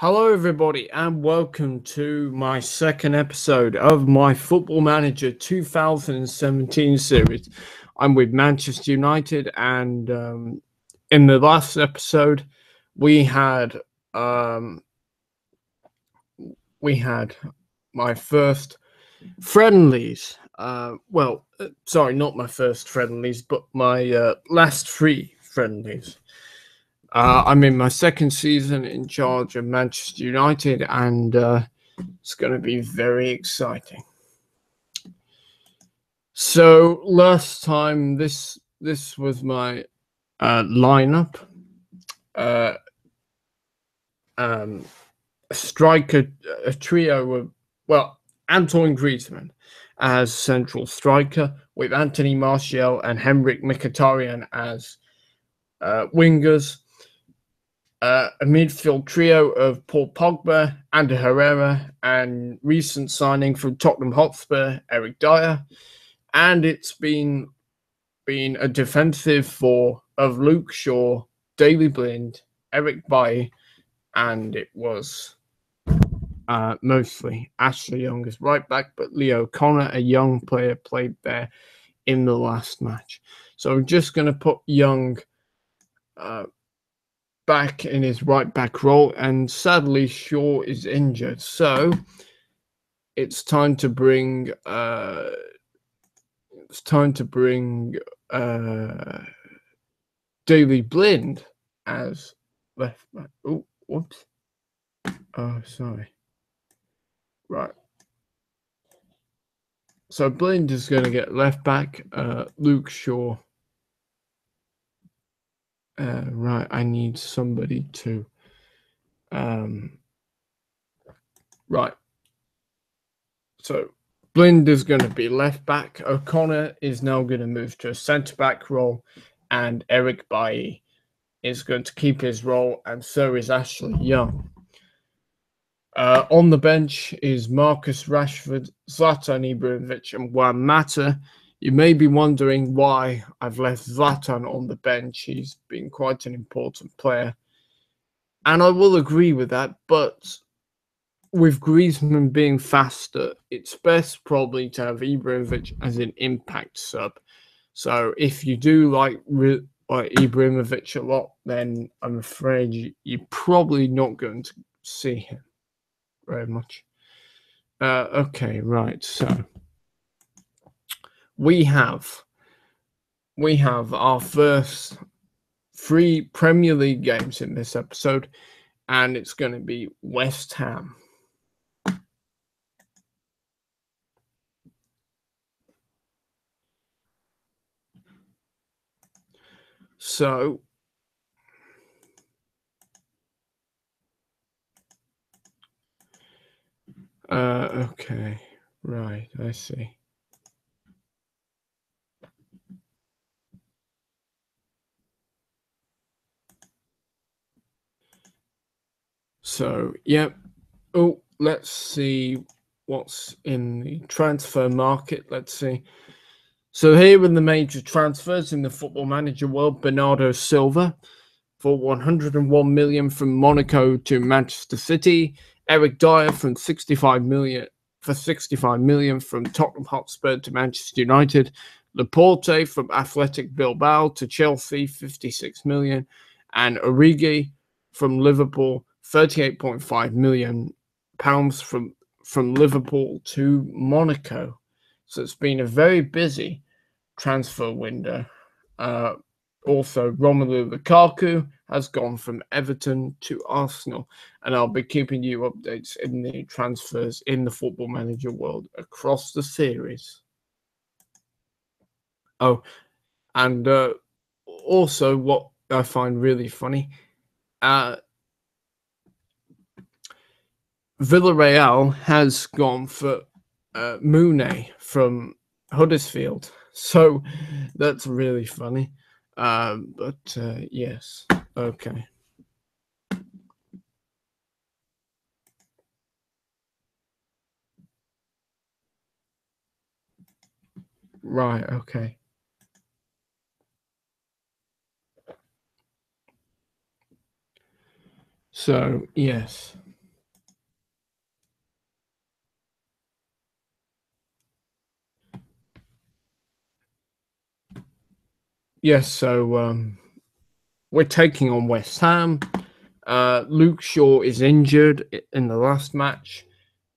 Hello, everybody, and welcome to my second episode of my Football Manager 2017 series. I'm with Manchester United, and in the last episode, we had my first friendlies. Sorry, not my first friendlies, but my last three friendlies. I'm in my second season in charge of Manchester United, and it's going to be very exciting. So last time, this was my lineup. A striker, a trio of Antoine Griezmann as central striker, with Anthony Martial and Henrik Mkhitaryan as wingers. A midfield trio of Paul Pogba, Ander Herrera, and recent signing from Tottenham Hotspur, Eric Dyer. And it's been a defensive four of Luke Shaw, Daley Blind, Eric Bailly, and it was mostly Ashley Young as right back, but Leo Connor, a young player, played there in the last match. So I'm just going to put Young back in his right back role, and sadly Shaw is injured, so it's time to bring Daley Blind as left back. Oh, whoops. Oh, sorry. Right. So Blind is going to get left back. Luke Shaw. Right, I need somebody to. Right. So Blind is going to be left back. O'Connor is now going to move to a centre back role, and Eric Bailly is going to keep his role, and so is Ashley Young. On the bench is Marcus Rashford, Zlatan Ibrahimovic, and Juan Mata. You may be wondering why I've left Zlatan on the bench. He's been quite an important player, and I will agree with that, but with Griezmann being faster, it's best probably to have Ibrahimovic as an impact sub. So if you do like Ibrahimovic a lot, then I'm afraid you're probably not going to see him very much. Okay, right. So we have our first 3 Premier League games in this episode, and it's going to be West Ham. So okay, right, I see. So, yep. Oh, let's see what's in the transfer market. Let's see. So here are the major transfers in the Football Manager world. Bernardo Silva for 101 million from Monaco to Manchester City. Eric Dyer from 65 million from Tottenham Hotspur to Manchester United. Laporte from Athletic Bilbao to Chelsea, 56 million. And Origi from Liverpool, 38.5 million pounds from Liverpool to Monaco. So it's been a very busy transfer window. Also, Romelu Lukaku has gone from Everton to Arsenal, and I'll be keeping you updates in the transfers in the Football Manager world across the series. Oh, and also what I find really funny, Villarreal has gone for Moune from Huddersfield, so that's really funny. But yes, okay. Right, okay. So, yes. Yes, so we're taking on West Ham. Luke Shaw is injured in the last match.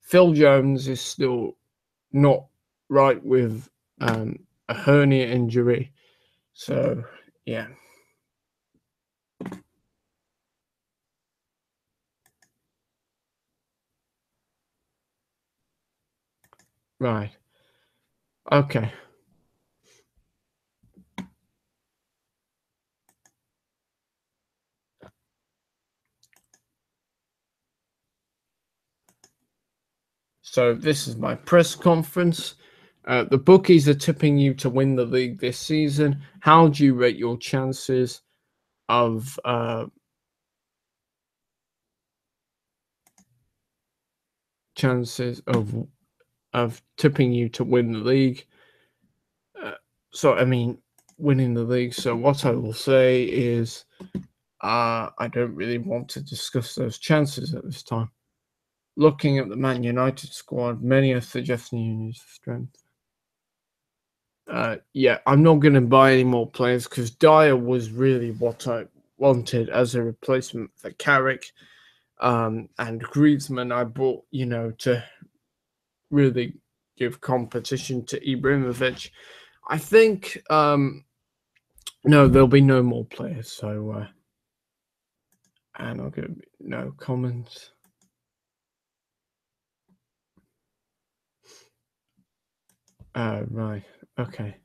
Phil Jones is still not right with a hernia injury. So, yeah. Right. Okay. So, this is my press conference. The bookies are tipping you to win the league this season. How do you rate your of chances of tipping you to win the league? So, I mean, winning the league. So, what I will say is, I don't really want to discuss those chances at this time. Looking at the Man United squad, many are suggesting you need strength. Yeah, I'm not going to buy any more players because Dyer was really what I wanted as a replacement for Carrick. And Griezmann, I bought, to really give competition to Ibrahimovic. I think, no, there'll be no more players. So, and I'll give no comments. Right. Okay.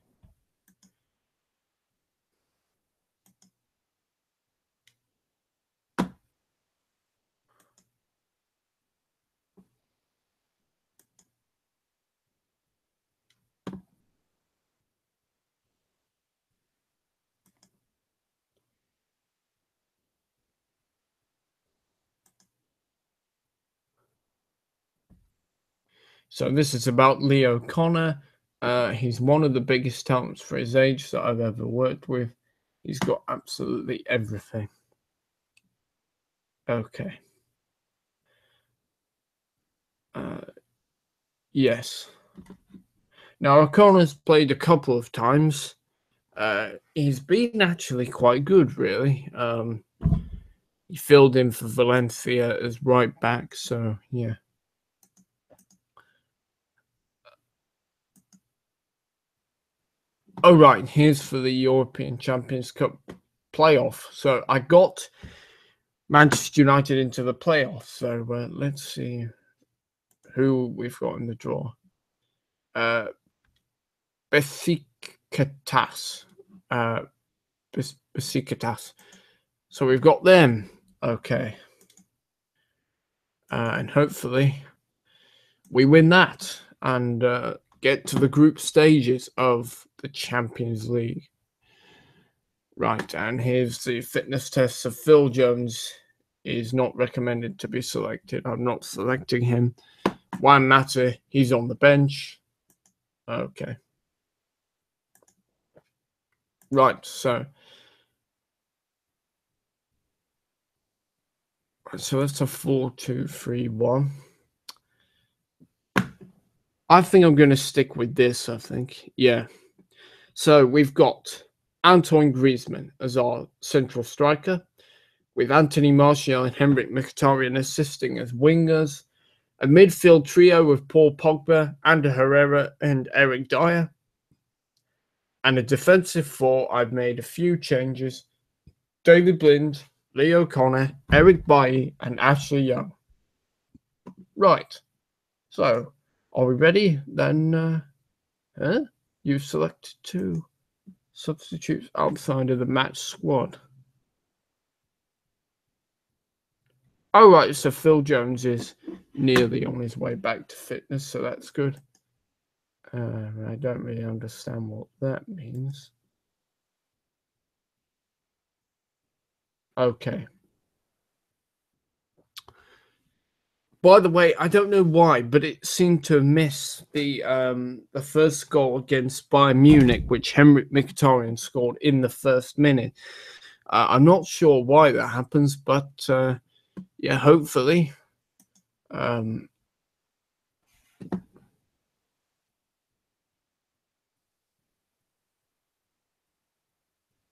So this is about Leo Connor. He's one of the biggest talents for his age that I've ever worked with. He's got absolutely everything. Okay. Yes. Now O'Connor's played a couple of times. He's been actually quite good, really. He filled in for Valencia as right back, so yeah. Oh right, here's for the European Champions Cup playoff. So I got Manchester United into the playoffs. So let's see who we've got in the draw. Uh, Besiktas. Uh, Besiktas. So we've got them. Okay. And hopefully we win that and get to the group stages of the Champions League. Right, and here's the fitness test. So Phil Jones is not recommended to be selected. I'm not selecting him. Juan Mata, he's on the bench. Okay. Right, so that's a 4-2-3-1. I think I'm going to stick with this. I think, yeah. So we've got Antoine Griezmann as our central striker, with Anthony Martial and Henrik Mkhitaryan assisting as wingers. A midfield trio with Paul Pogba, Ander Herrera, and Eric Dyer. And a defensive four, I've made a few changes. David Blind, Leo Connor, Eric Bailly, and Ashley Young. Right. So, are we ready? Then, you've selected two substitutes outside of the match squad. Oh, right. So, Phil Jones is nearly on his way back to fitness, so that's good. I don't really understand what that means. Okay. By the way, I don't know why, but it seemed to miss the first goal against Bayern Munich, which Henrik Mkhitaryan scored in the first minute. I'm not sure why that happens, but yeah, hopefully. Um,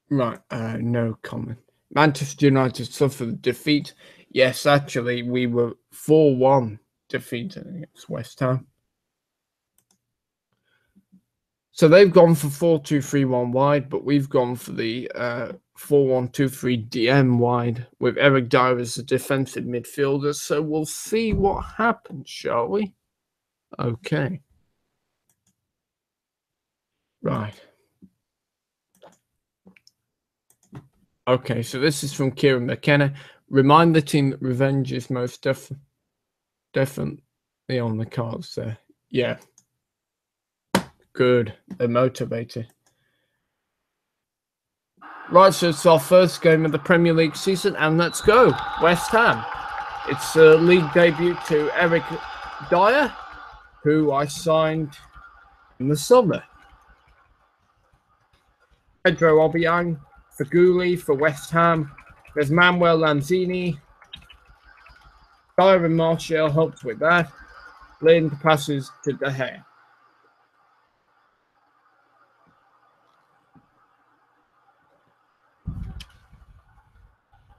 Right, no comment. Manchester United suffered a defeat. Yes, actually, we were 4-1 defeated against West Ham. So they've gone for 4-2-3-1 wide, but we've gone for the 4-1-2-3 DM wide with Eric Dyer as a defensive midfielder. So we'll see what happens, shall we? Okay. Right. Okay, so this is from Kieran McKenna. Remind the team that revenge is most definitely on the cards there. Yeah. Good. They're motivated. Right, so it's our first game of the Premier League season, and let's go. West Ham. It's a league debut to Eric Dyer, who I signed in the summer. Pedro Obiang for Gooley for West Ham. There's Manuel Lanzini. Dyer and Martial helped with that. Lind passes to De Gea.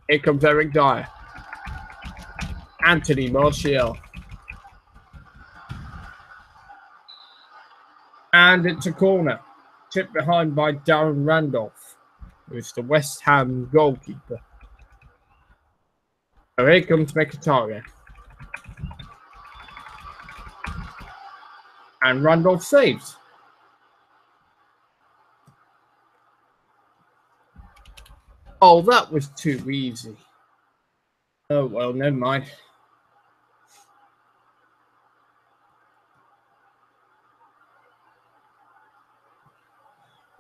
Here comes Eric Dyer. Anthony Martial. And it's a corner. Tipped behind by Darren Randolph, who is the West Ham goalkeeper. So here comes Mkhitaryan. And Randolph saves. Oh, that was too easy. Oh, well, never mind.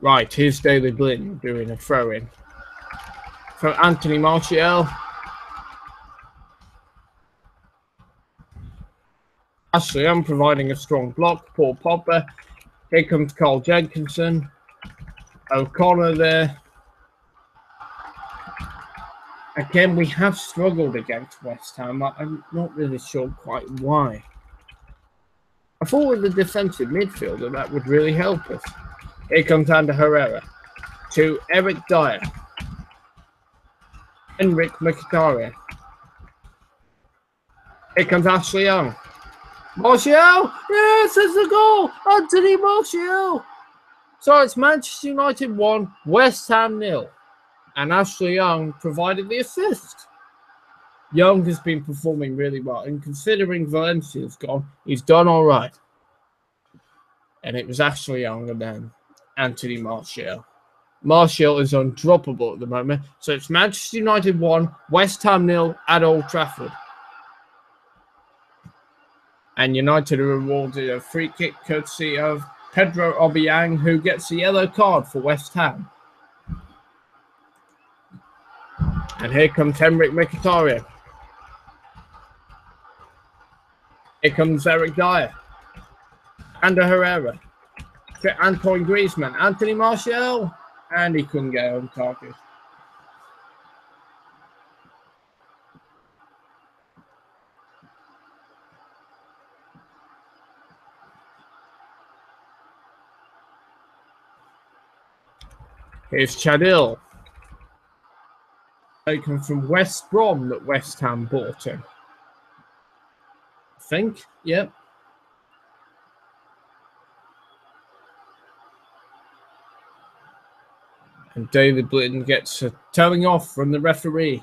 Right, here's David Blind doing a throw-in. For Anthony Martial. Ashley, I'm providing a strong block. Paul Pogba. Here comes Carl Jenkinson. O'Connor there. Again, we have struggled against West Ham. I'm not really sure quite why. I thought with the defensive midfielder that would really help us. Here comes Ander Herrera to Eric Dyer. Henrik Mkhitaryan. Here comes Ashley Young. Martial! Yes, it's a goal! Anthony Martial! So it's Manchester United 1, West Ham 0. And Ashley Young provided the assist. Young has been performing really well. And considering Valencia's gone, he's done all right. And it was Ashley Young and then Anthony Martial. Martial is undroppable at the moment. So it's Manchester United 1, West Ham 0 at Old Trafford. And United are awarded a free kick courtesy of Pedro Obiang, who gets a yellow card for West Ham. And here comes Henrik Mkhitaryan. Here comes Eric Dyer. Ander Herrera. Antoine Griezmann. Anthony Martial. And he couldn't get on target. Here's Chadil. Taken from West Brom that West Ham bought him. I think, yep. And David Blind gets a telling off from the referee.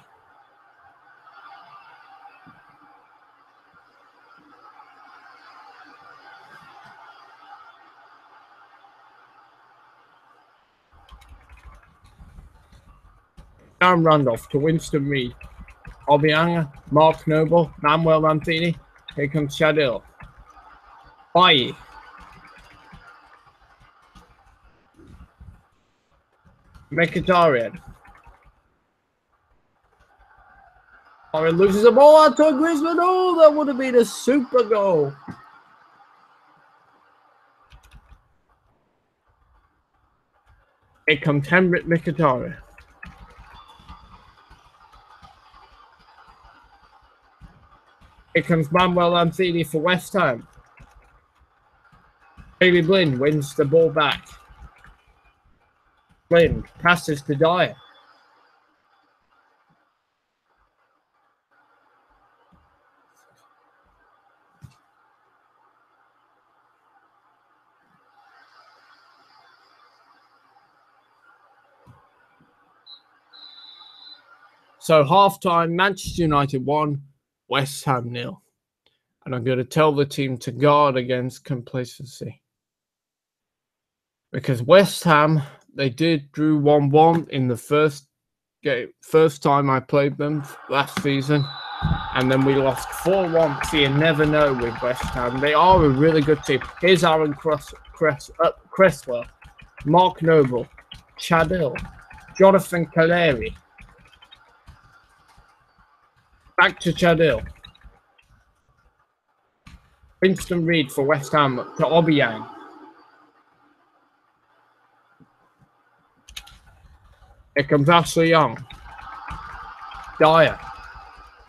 Darren Randolph to Winston Reid. Obianga, Mark Noble, Manuel Lanzini. Here comes Chadil. Bailly. Mkhitaryan. He loses the ball. Antoine Griezmann. Oh, that would have been a super goal. Here comes Henrik Mkhitaryan. Here comes Manuel Lanzini for West Ham. David Blind wins the ball back. Blind passes to Dyer. So half-time, Manchester United 1, West Ham 0. And I'm going to tell the team to guard against complacency. Because West Ham, they drew 1-1 in the first time I played them last season. And then we lost 4-1. So you never know with West Ham. They are a really good team. Here's Aaron Cresswell, Mark Noble, Chadil, Jonathan Kaleri. Back to Chadil. Winston Reid for West Ham to Obiang. Here comes Ashley Young. Dyer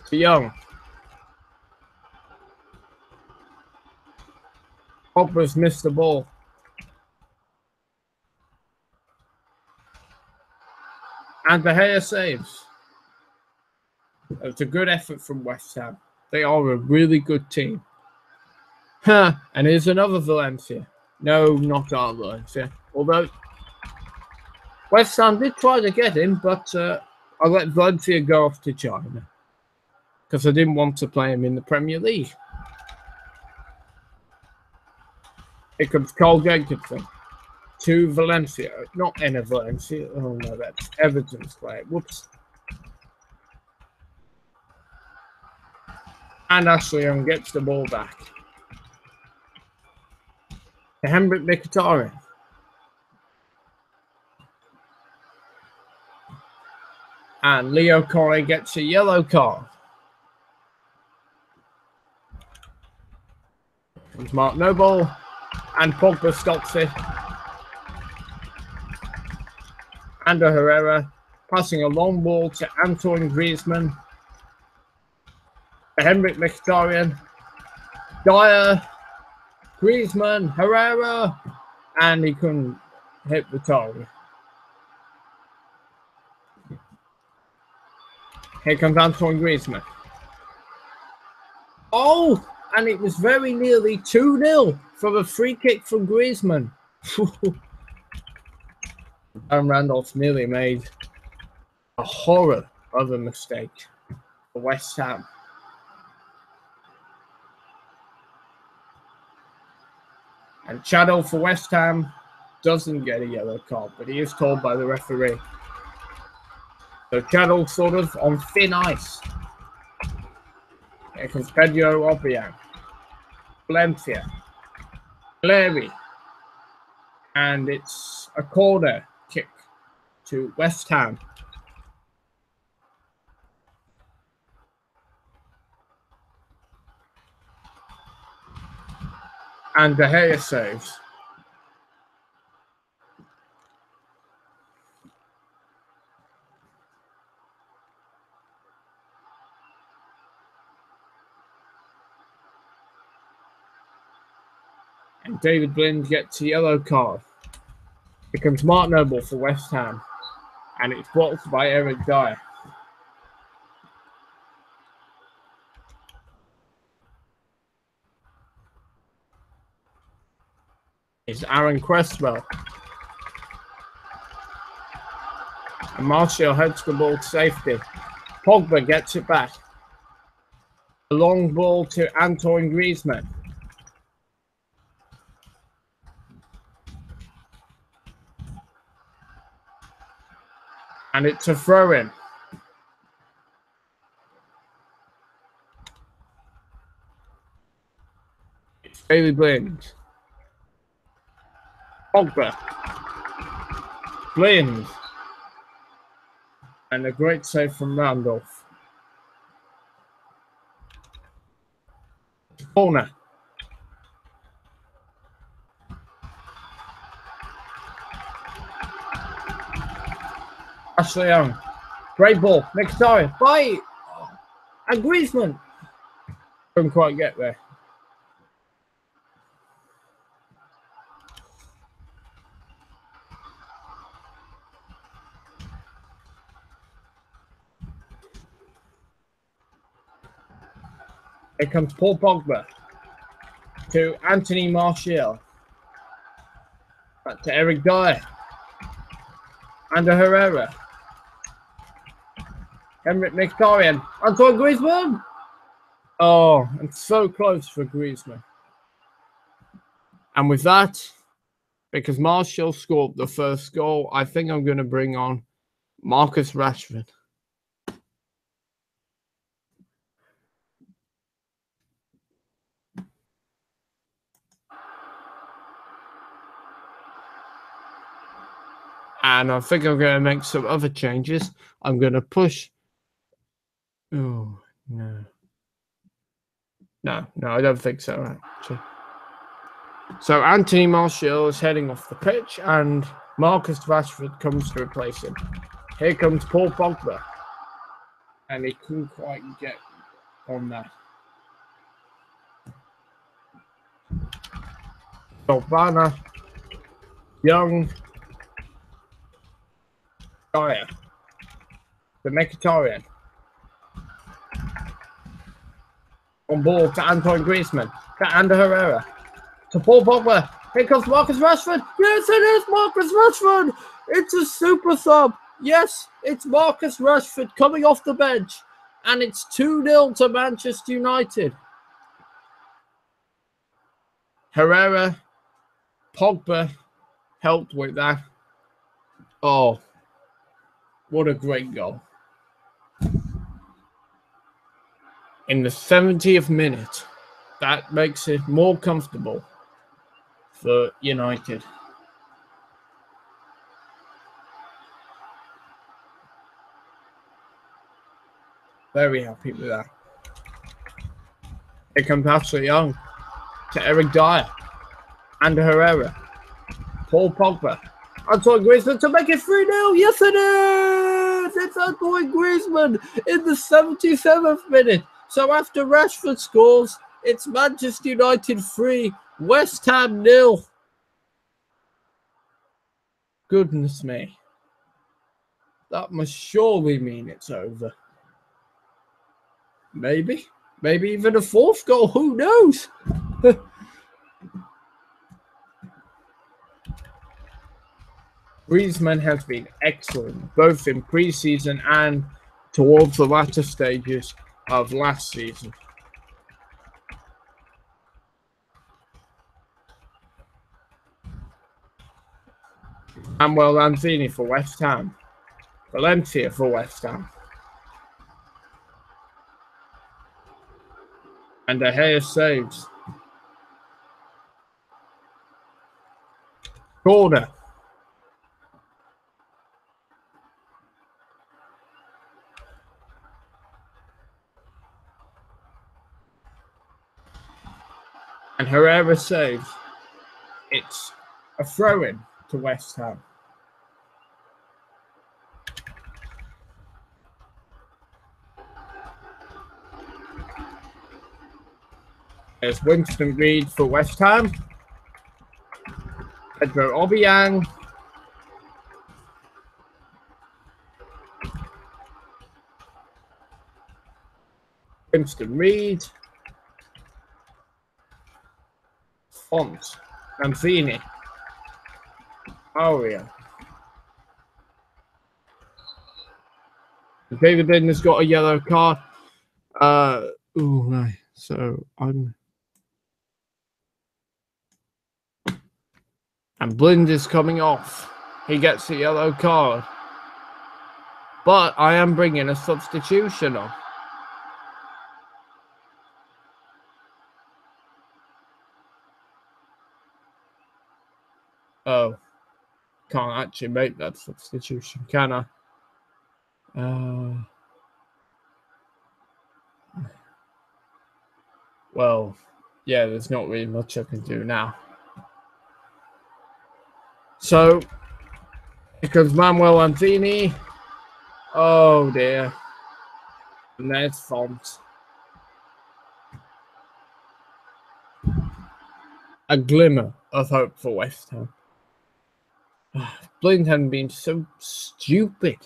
to Young. Pogba's missed the ball. And De Gea saves. It's a good effort from West Ham. They are a really good team. And here's another Valencia. No, not our Valencia. Although West Ham did try to get him, but I let Valencia go off to China because I didn't want to play him in the Premier League. Here comes Carl Jacobson to Valencia. Not Enna Valencia. Oh no, that's Everton's player. Whoops. And Ashley Young gets the ball back. To Henrik Mkhitaryan. And Leo Corey gets a yellow card. Comes Mark Noble. And Pogba stops it. Ander Herrera passing a long ball to Antoine Griezmann. To Henrik Mkhitaryan. Dyer. Griezmann. Herrera. And he couldn't hit the target. Here comes Antoine Griezmann. Oh! And it was very nearly 2-0 from a free kick from Griezmann. And Randolph nearly made a horror of a mistake for West Ham. And Chadel for West Ham doesn't get a yellow card, but he is told by the referee. So Chadel sort of on thin ice. Here comes Pedro Obiang. Valencia. Larry. And it's a corner kick to West Ham. And De Gea saves. And David Blind gets a yellow card. Here comes Mark Noble for West Ham. And it's blocked by Eric Dyer. It's Aaron Cresswell. And Martial heads the ball to safety. Pogba gets it back. A long ball to Antoine Griezmann. And it's a throw-in. It's Bailey Blind. Pogba. Blind. And a great save from Randolph. Corner. Ashley Young. Great ball. Mkhitaryan. Bye. And Griezmann. Couldn't quite get there. Here comes Paul Pogba to Anthony Martial. Back to Eric Dyer. Ander Herrera. Henrik Mkhitaryan. Antoine Griezmann. Oh, it's so close for Griezmann. And with that, because Martial scored the first goal, I think I'm going to bring on Marcus Rashford. And I think I'm going to make some other changes. I'm going to push. Oh, no. No, I don't think so, actually. So Anthony Martial is heading off the pitch, and Marcus Rashford comes to replace him. Here comes Paul Pogba. And he couldn't quite get on that. Solbana, Young, Dyer, the Mkhitaryan. On ball to Antoine Griezmann, to Ander Herrera, to Paul Pogba. Here comes Marcus Rashford. Yes, it is Marcus Rashford. It's a super sub. Yes, it's Marcus Rashford coming off the bench. And it's 2-0 to Manchester United. Herrera, Pogba helped with that. Oh, what a great goal. In the 70th minute, that makes it more comfortable for United. Very happy with that. Here comes Ashley Young to Eric Dyer, Ander Herrera, Paul Pogba, Antoine Griezmann to make it 3-0. Yes, it is! It's Antoine Griezmann in the 77th minute. So after Rashford scores, it's Manchester United 3, West Ham 0. Goodness me. That must surely mean it's over. Maybe even a fourth goal. Who knows? Griezmann has been excellent, both in pre-season and towards the latter stages of last season. Manuel Lanzini for West Ham. Valencia for West Ham. And De Gea saves. Corner. And Herrera saves. It's a throw-in to West Ham. There's Winston Reid for West Ham. Pedro Obiang. Winston Reid. Font. Lanzini. Aria. David Lynn has got a yellow card. Right. So and Blind is coming off. He gets a yellow card. But I am bringing a substitution on. Oh. Can't actually make that substitution, can I? Well, yeah, there's not really much I can do now. So, here comes Manuel Lanzini. Oh, dear. And there's Font. A glimmer of hope for West Ham. Blind hadn't been so stupid.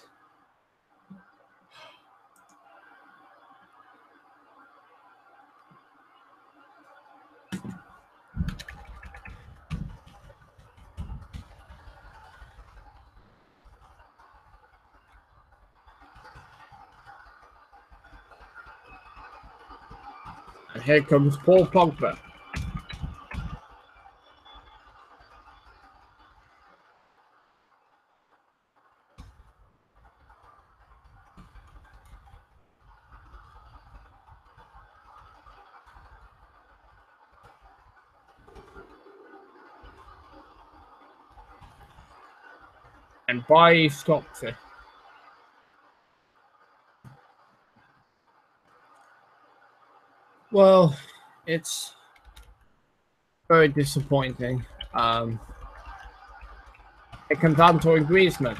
And here comes Paul Pogba. And Bailly stops it. Well, it's very disappointing. It comes down to Griezmann.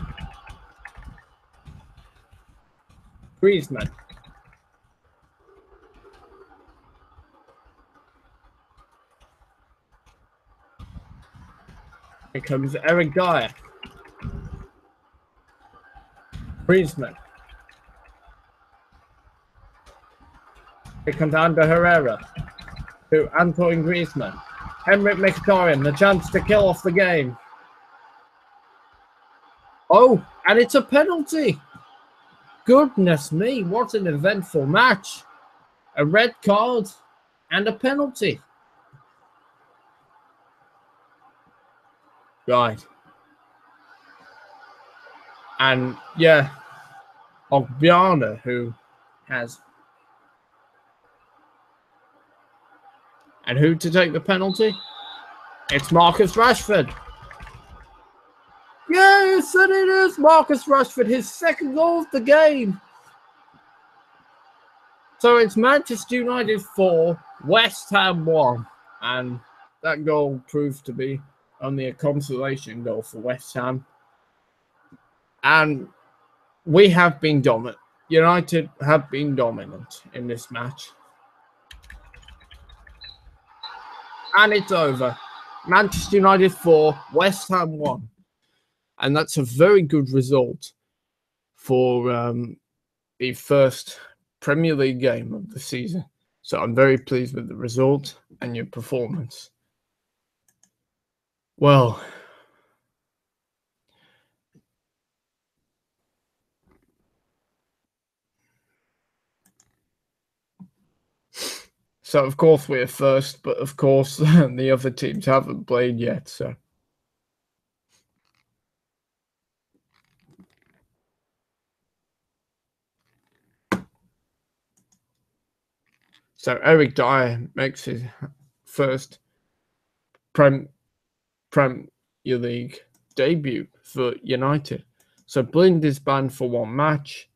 Griezmann. Here comes Eric Dyer. Griezmann. It comes down to Herrera. To Antoine Griezmann. Henrik Mkhitaryan, the chance to kill off the game. Oh, and it's a penalty. Goodness me, what an eventful match. A red card and a penalty. Right. And yeah, Ogbiana, who has... And who to take the penalty? It's Marcus Rashford. Yes, and it is Marcus Rashford, his second goal of the game. So it's Manchester United 4, West Ham 1. And that goal proved to be only a consolation goal for West Ham. And we have been dominant. United have been dominant in this match. And it's over. Manchester United 4, West Ham 1. And that's a very good result for the first Premier League game of the season. So I'm very pleased with the result and your performance. Well, so of course we're first, but of course the other teams haven't played yet. So Eric Dyer makes his first Premier League debut for United. So Blind is banned for one match.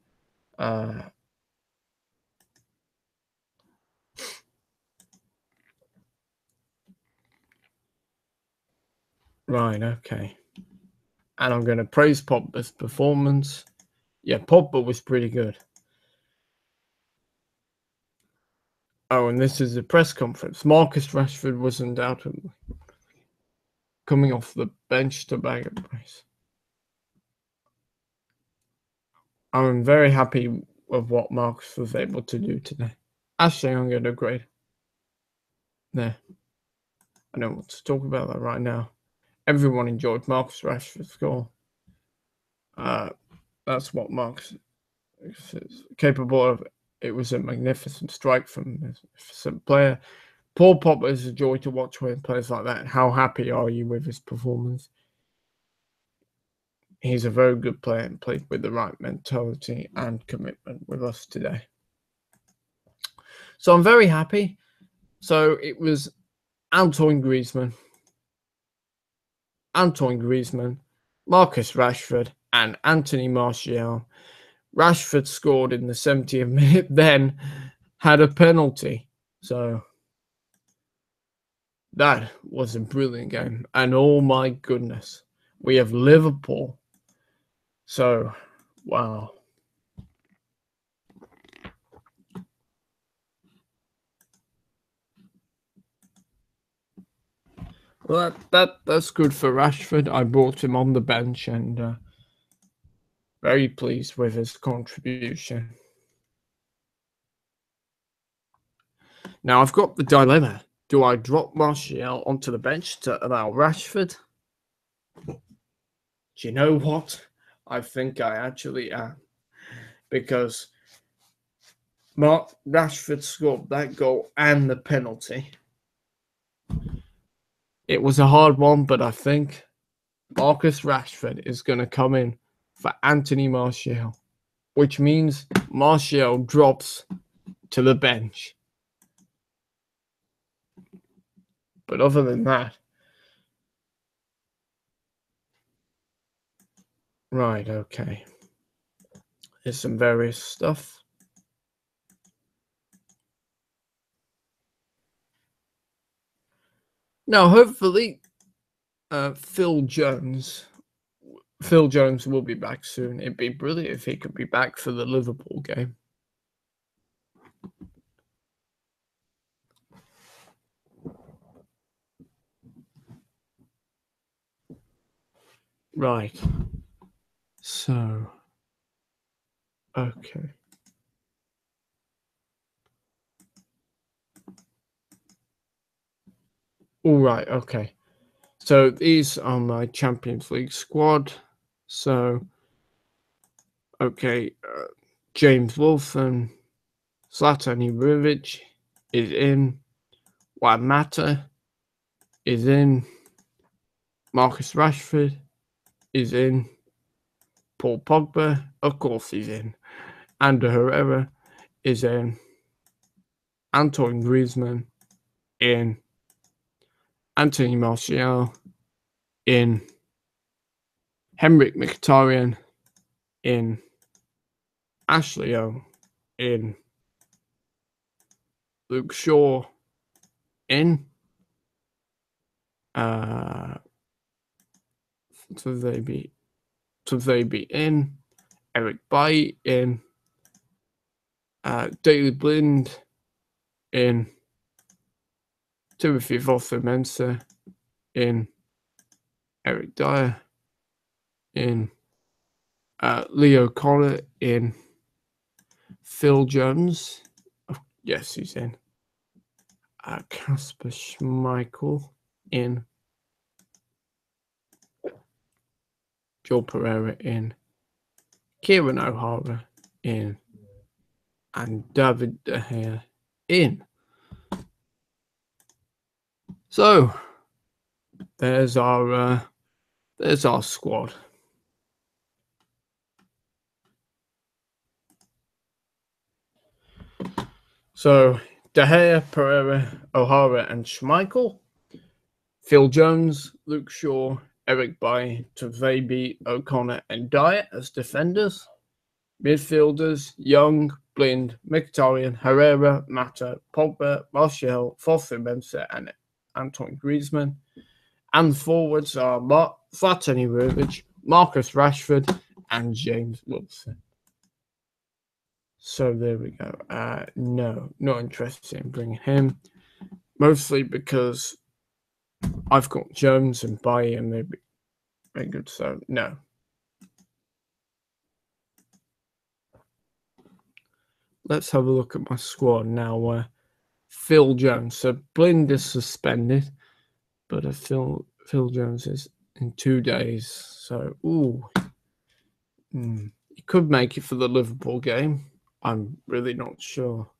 Right, okay. And I'm going to praise Pogba's performance. Yeah, Pogba was pretty good. Oh, and this is a press conference. Marcus Rashford was undoubtedly coming off the bench to bag a brace. I'm very happy with what Marcus was able to do today. Actually, I'm going to grade. There. I don't want to talk about that right now. Everyone enjoyed Marcus Rashford's goal. That's what Marcus is capable of. It was a magnificent strike from a magnificent player. Paul Pogba is a joy to watch when players like that. How happy are you with his performance? He's a very good player and played with the right mentality and commitment with us today. So I'm very happy. So it was Antoine Griezmann, Marcus Rashford, and Anthony Martial. Rashford scored in the 70th minute, then had a penalty. So that was a brilliant game. And oh my goodness, we have Liverpool. So, wow. Well, that's good for Rashford. I brought him on the bench and very pleased with his contribution. Now, I've got the dilemma. Do I drop Martial onto the bench to allow Rashford? Do you know what? I think I actually am. Because Mark Rashford scored that goal and the penalty. It was a hard one, but I think Marcus Rashford is going to come in for Anthony Martial, which means Martial drops to the bench. But other than that, right, okay. There's some various stuff. Now, hopefully, Phil Jones will be back soon. It'd be brilliant if he could be back for the Liverpool game. Right. So, okay. All right, okay. So these are my Champions League squad. So, okay, James Wilson, Zlatan Ibrahimovic is in. Juan Mata is in. Marcus Rashford is in. Paul Pogba, of course, he's in. Ander Herrera is in. Antoine Griezmann in. Anthony Martial in. Henrik Mkhitaryan in. Ashley Young in. Luke Shaw in. So they be in. Eric Bailly in. Daley Blind in. Timothy Fosu-Mensah in. Eric Dyer in. Leo Collett in. Phil Jones, yes, he's in. Kasper Schmeichel in. Joel Pereira in. Kieran O'Hara in. And David De Gea in. So there's our squad. So De Gea, Pereira, O'Hara, and Schmeichel. Phil Jones, Luke Shaw, Eric Bailly, Tavabi, O'Connor, and Dyer as defenders. Midfielders: Young, Blind, Mkhitaryan, Herrera, Mata, Pogba, Martial, Fosu-Mensah, and Antoine Griezmann. And forwards are Zlatan Ibrahimovic, Marcus Rashford, and James Wilson. So there we go. No, not interested in bringing him. Mostly because I've got Jones and Bailly and they'd be very good. So no. Let's have a look at my squad now. Phil Jones. So Blind is suspended, but Phil Jones is in 2 days. So he could make it for the Liverpool game. I'm really not sure.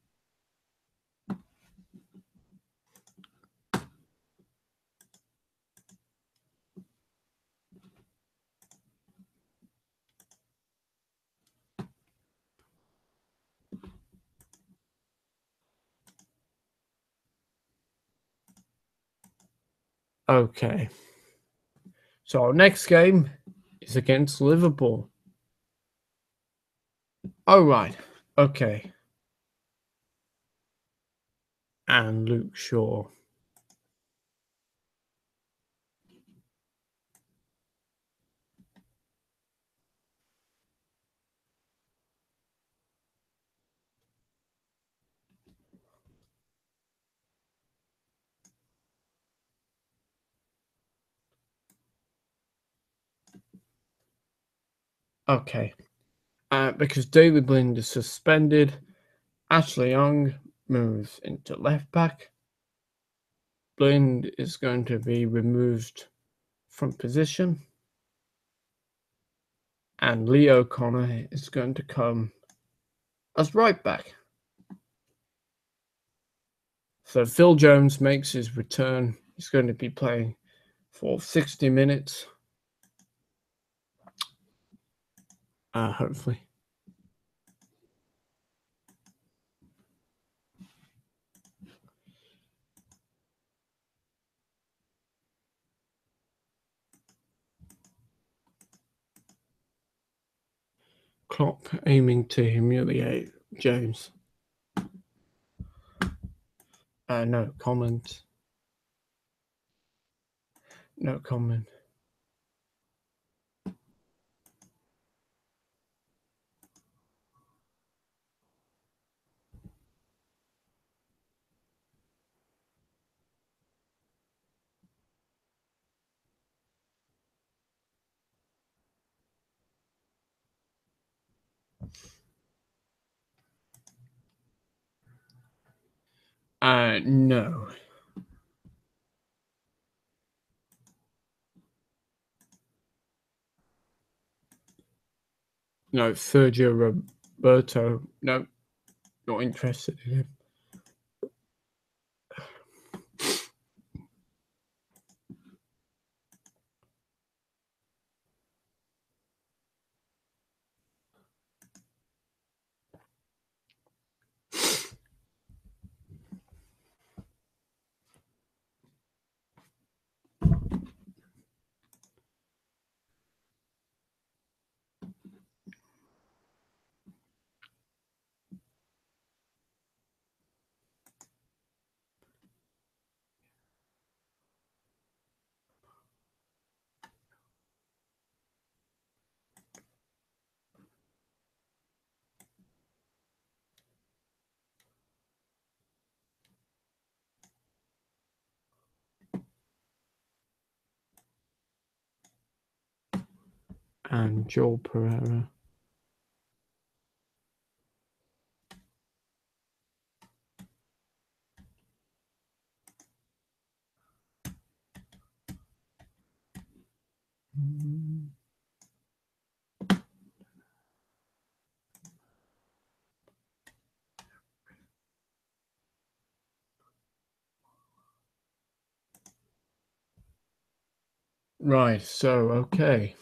Okay. So our next game is against Liverpool. Oh, right. Okay. And Luke Shaw. Okay. Because David Blind is suspended, Ashley Young moves into left back. Blind is going to be removed from position. And Leo O'Connor is going to come as right back. So Phil Jones makes his return. He's going to be playing for 60 minutes. Hopefully. Klopp aiming to humiliate James. No comment. No comment. No. No, Sergio Roberto. No, not interested in him. And Joel Pereira. Right, so okay.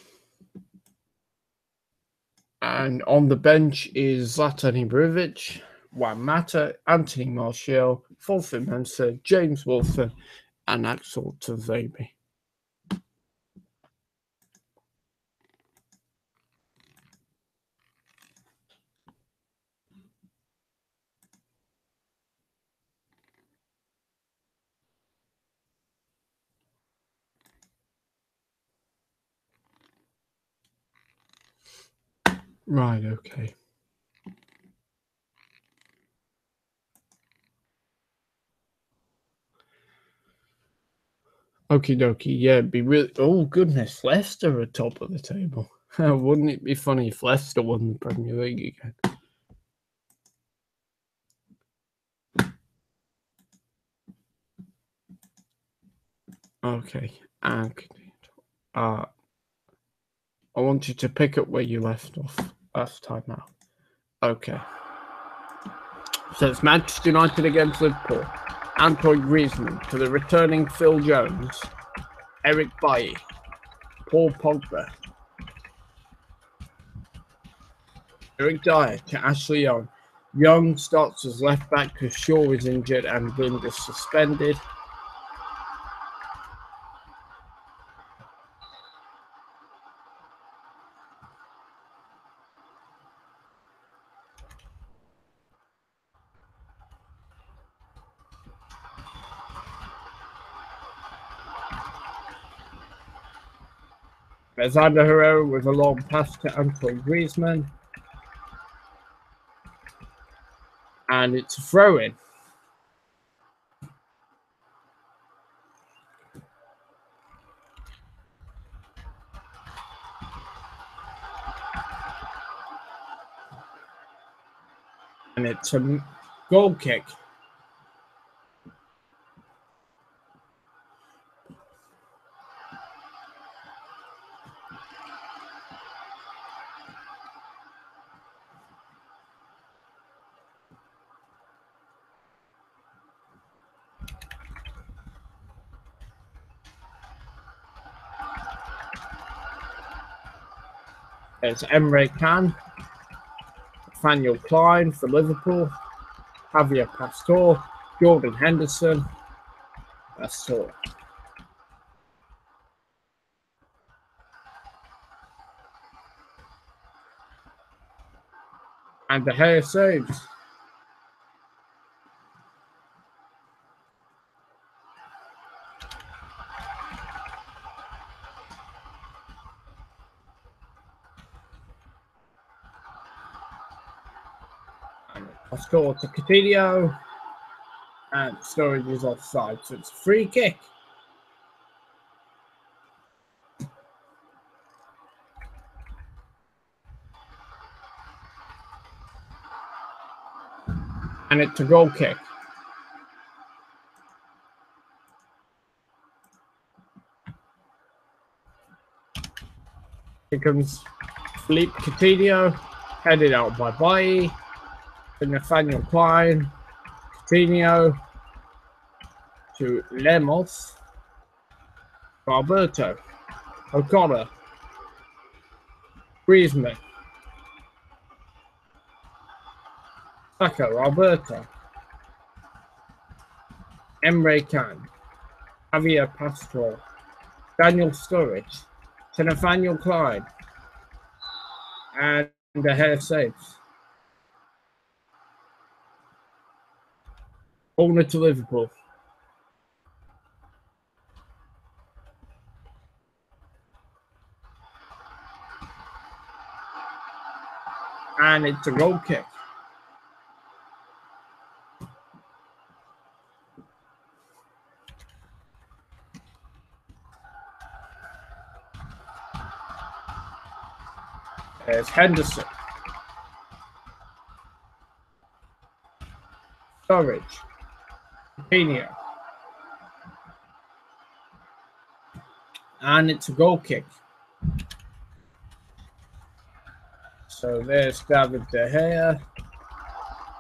And on the bench is Zlatan Ibrahimovic, Juan Mata, Anthony Martial, Fulfin Mensah, James Wilson, and Axel Tuanzebe. Right, okay. Okie dokie, yeah, it'd be really. Oh, goodness, Leicester are top of the table. Wouldn't it be funny if Leicester won the Premier League again? Okay, and I want you to pick up where you left off last time out. Okay. So it's Manchester United against Liverpool. Antoine Griezmann to the returning Phil Jones, Eric Bailly, Paul Pogba, Eric Dyer to Ashley Young. Young starts as left back because Shaw is injured and Wind is suspended. Alexander Herrera with a long pass to Antoine Griezmann. And it's a throw-in. And it's a goal kick. There's Emre Can, Nathaniel Klein for Liverpool, Javier Pastor, Jordan Henderson, that's all. And De Gea saves. And Pastor to Coutinho. And Sturridge is offside, so it's a free kick. And it's a goal kick. Here comes Philippe Coutinho, headed out by Bailly, to Nathaniel Klein, Coutinho, to Lemos, Alberto, O'Connor, Griezmann, Saka, Alberto, Emre Can, Javier Pastor, Daniel Sturridge, to Nathaniel Klein, and De Gea saves. Corner to Liverpool. And it's a goal kick. There's Henderson. Sturridge. Coutinho. And it's a goal kick. So there's David De Gea,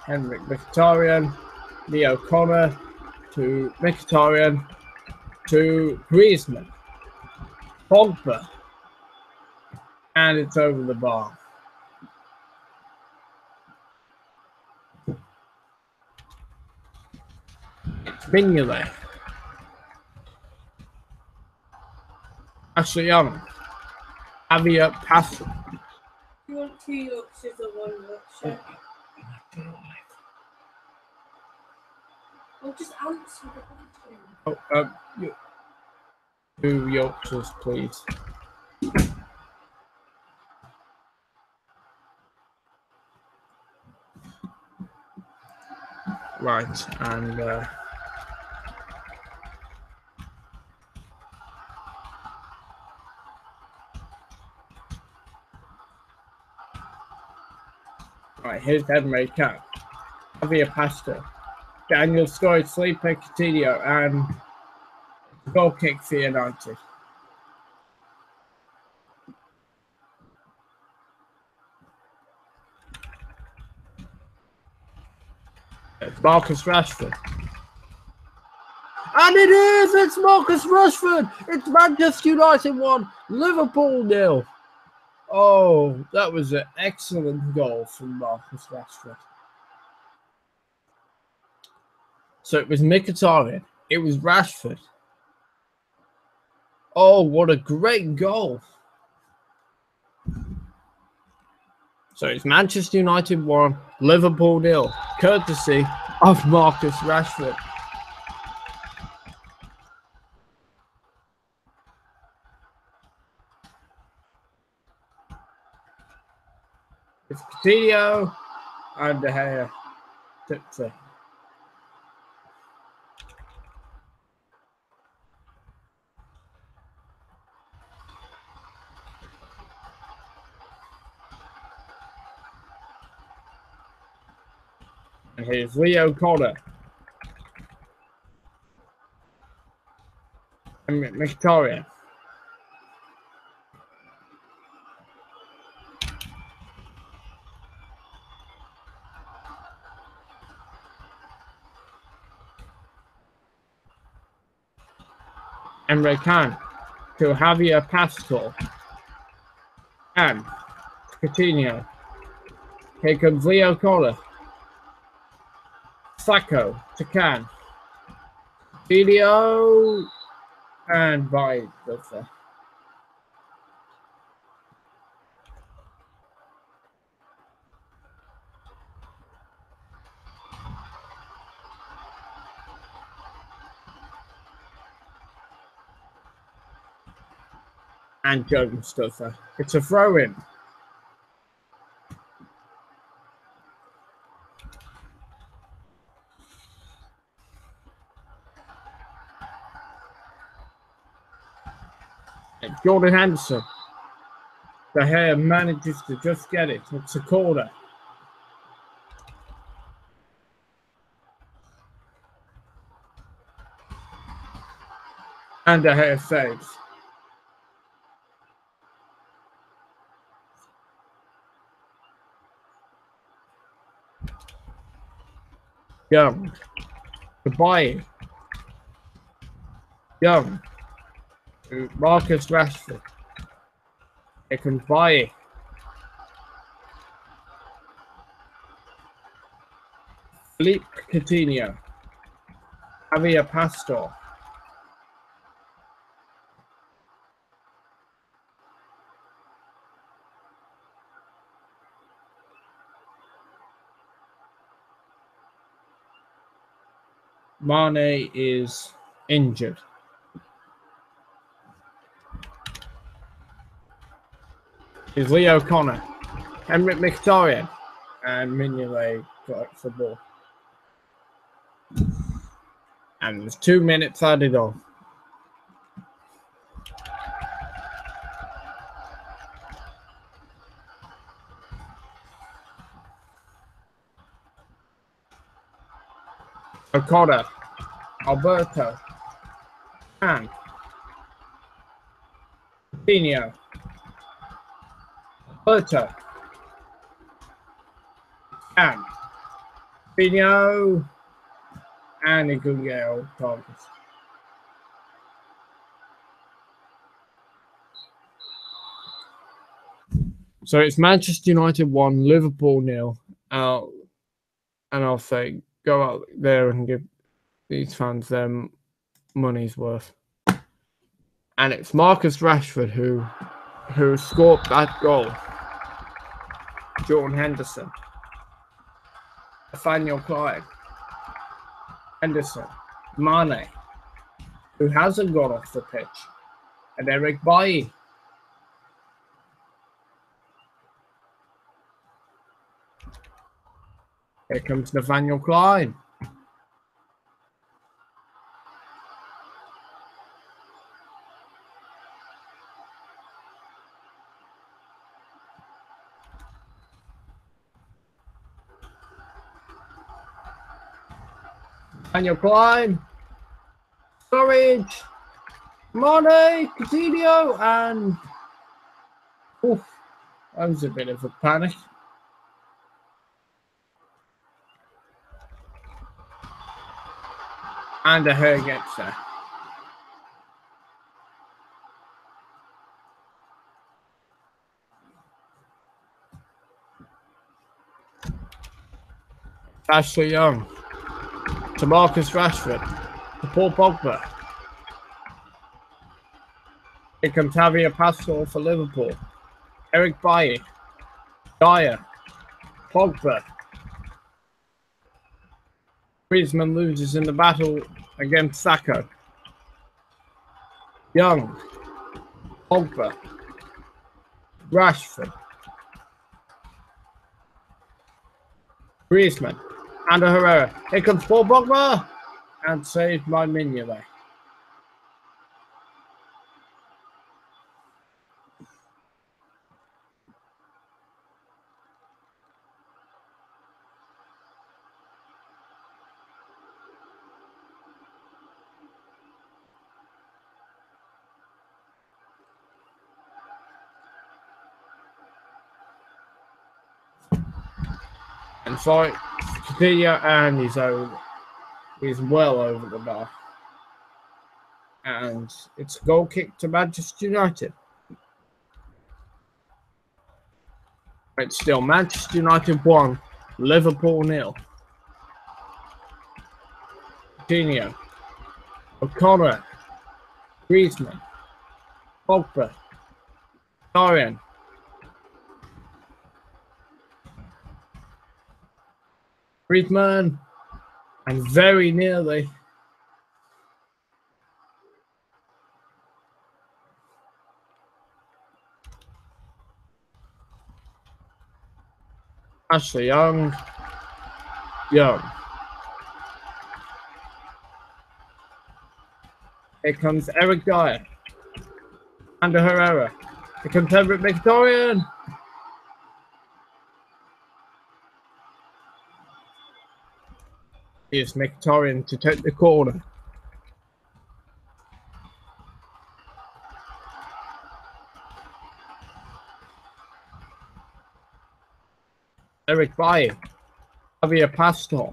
Henrik Mkhitaryan, Leo Connor to Mkhitaryan to Griezmann, Pogba, and it's over the bar. It's Mignolet. Ashley Young, Javier Pastor. You want 2 Yorkshires or 1 Yorkshire? Well, just answer the question. 2 Yorkshires, please. Right, and right, here's Emre Can, Javier Pastor, Daniel Sturridge, Felipe Coutinho, and goal kick for United. It's Marcus Rashford. And it is! It's Marcus Rashford! It's Manchester United 1, Liverpool 0. Oh, that was an excellent goal from Marcus Rashford. So it was Mkhitaryan. It was Rashford. Oh, what a great goal. So it's Manchester United 1, Liverpool 0, courtesy of Marcus Rashford. It's Coutinho and De Gea. Tipsy. And here's Leo Connor. And Mkhitaryan. Emre Can to Javier Pastor. And Coutinho. Here comes Leo Collar. Sacco to Can. Video and by Duffer. And Jones Duffer. It's a throw in. And Jordan Henderson. The hair manages to just get it. It's a corner. And the hair saves. Young. Goodbye. Young. Marcus Rashford. It can buy. Philippe Coutinho. Javier Pastor. Mane is injured. Is Leo Connor, Emric Mkhitaryan, and Mignolet got the ball. And there's 2 minutes added on. Okada, Alberto, and Coutinho. Alberto, and Coutinho, and he could get all targets. So it's Manchester United 1, Liverpool 0. And I'll say, go out there and give these fans their money's worth. And it's Marcus Rashford who scored that goal. Jordan Henderson. Nathaniel Clyde. Henderson. Mane, who hasn't got off the pitch. And Eric Bailly. Here comes Nathaniel Clyde. Nathaniel Clyde. Storage. Mane, Coutinho, and that was a bit of a panic. And the hair gets there. Ashley Young to Marcus Rashford to Paul Pogba. Here comes Javier Pastor for Liverpool. Eric Bailly. Dyer. Pogba. Griezmann loses in the battle against Sacco. Young. Pogba. Rashford. Griezmann. And Herrera. Here comes Paul Pogba. And saved by Mignolet. And so Coutinho and he's well over the bar. And it's a goal kick to Manchester United. It's still Manchester United 1, Liverpool 0. Coutinho, O'Connor, Griezmann, Pogba, Dorian, Griezmann, and very nearly Ashley Young. Here comes Eric Dyer. Ander Herrera. Here comes Henrik Mkhitaryan. Here's Mkhitaryan to take the corner. Eric Bailly. Javier Pastor.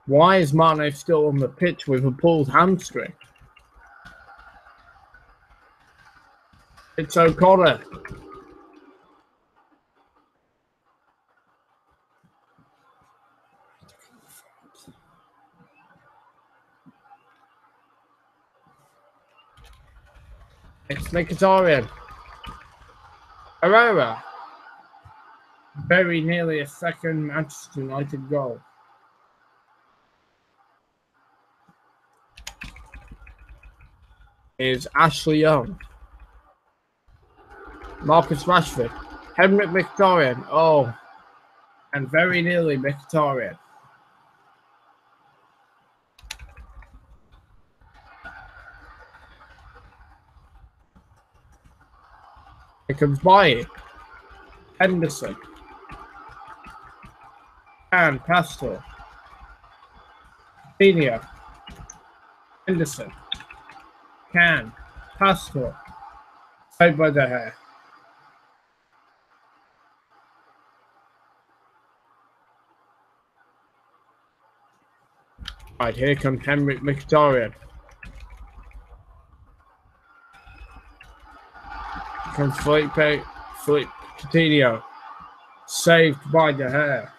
Why is Mane still on the pitch with a pulled hamstring? It's O'Connor. It's Mkhitaryan. Herrera. Very nearly a second Manchester United goal. Is Ashley Young. Marcus Rashford. Henrik Mkhitaryan. Oh, and very nearly Mkhitaryan. Here comes Bailly. Henderson. And Pastor. Coutinho. Henderson. Can. Pastor. Saved by the hair. Right, here comes Henrik Mkhitaryan. Comes Felipe Coutinho. Saved by the hair.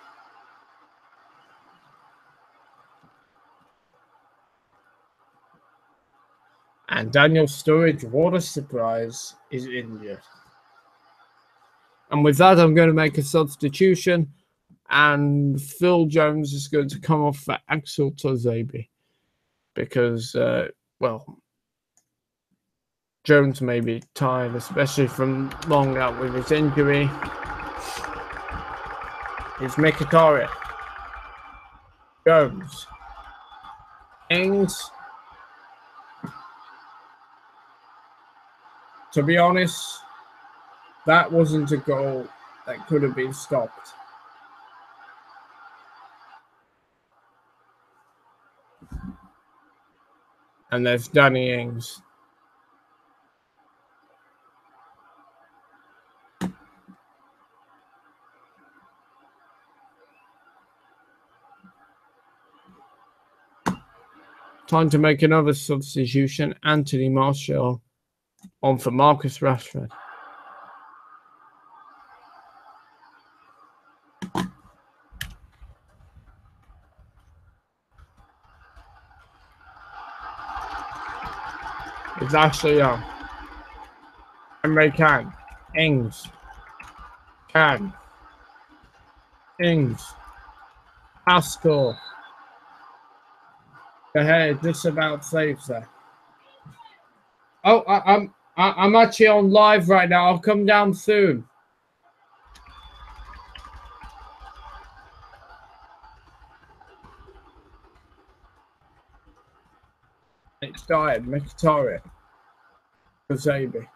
And Daniel Sturridge, what a surprise, is injured. And with that, I'm going to make a substitution. And Phil Jones is going to come off for Axel Tozabi. Because, well, Jones may be tired, especially from long out with his injury. It's Mkhitaryan. Jones. Ings. To be honest, that wasn't a goal that could have been stopped. And there's Danny Ings. Time to make another substitution. Anthony Martial on for Marcus Rashford. It's Ashley Young. Emre Can. Ings. Can. Ings. Pascal. The hair just about saves there. Oh, I'm actually on live right now. I'll come down soon. It's died. Mkhitaryan. Kazabi.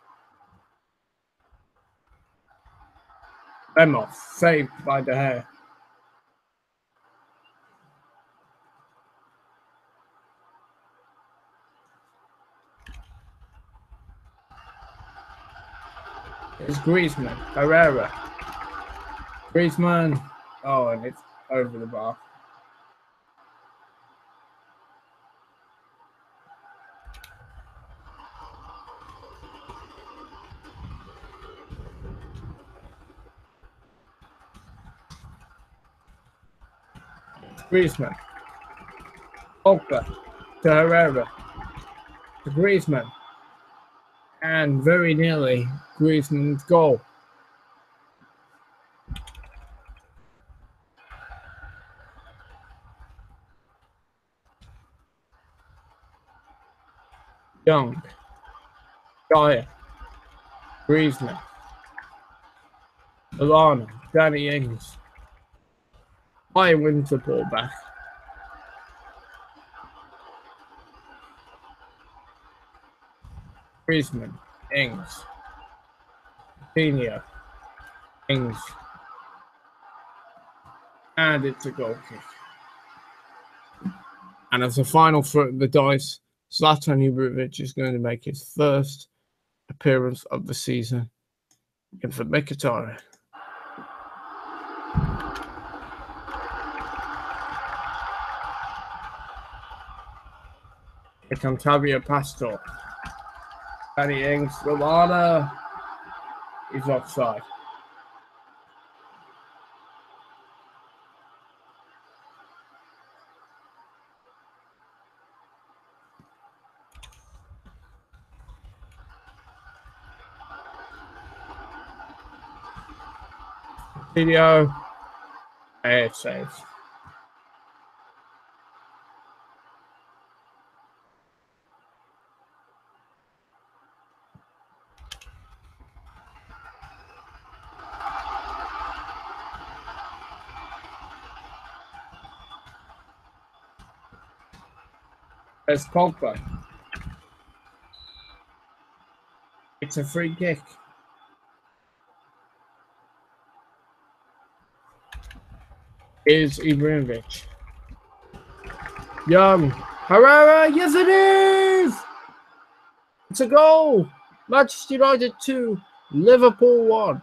Bemoff. Saved by the hair. It's Griezmann. Herrera. Griezmann. Oh, and it's over the bar. Griezmann. Pogba to Herrera. To Griezmann. And very nearly Griezmann's goal. Young. Dyer. Griezmann. Alana. Danny Ings. Dyer wins the ball back. Griezmann. Ings. Coutinho. Ings. And it's a goal kick. And as a final throw of the dice, Zlatan Ibrahimovic is going to make his first appearance of the season in for Mkhitaryan. Here comes Javier Pastor. Danny Ings, Lallana is offside. Video. It saves. There's Pogba. It's a free kick. Is Ibrahimovic. Young. Herrera. Yes, it is. It's a goal. Manchester United 2, Liverpool 1.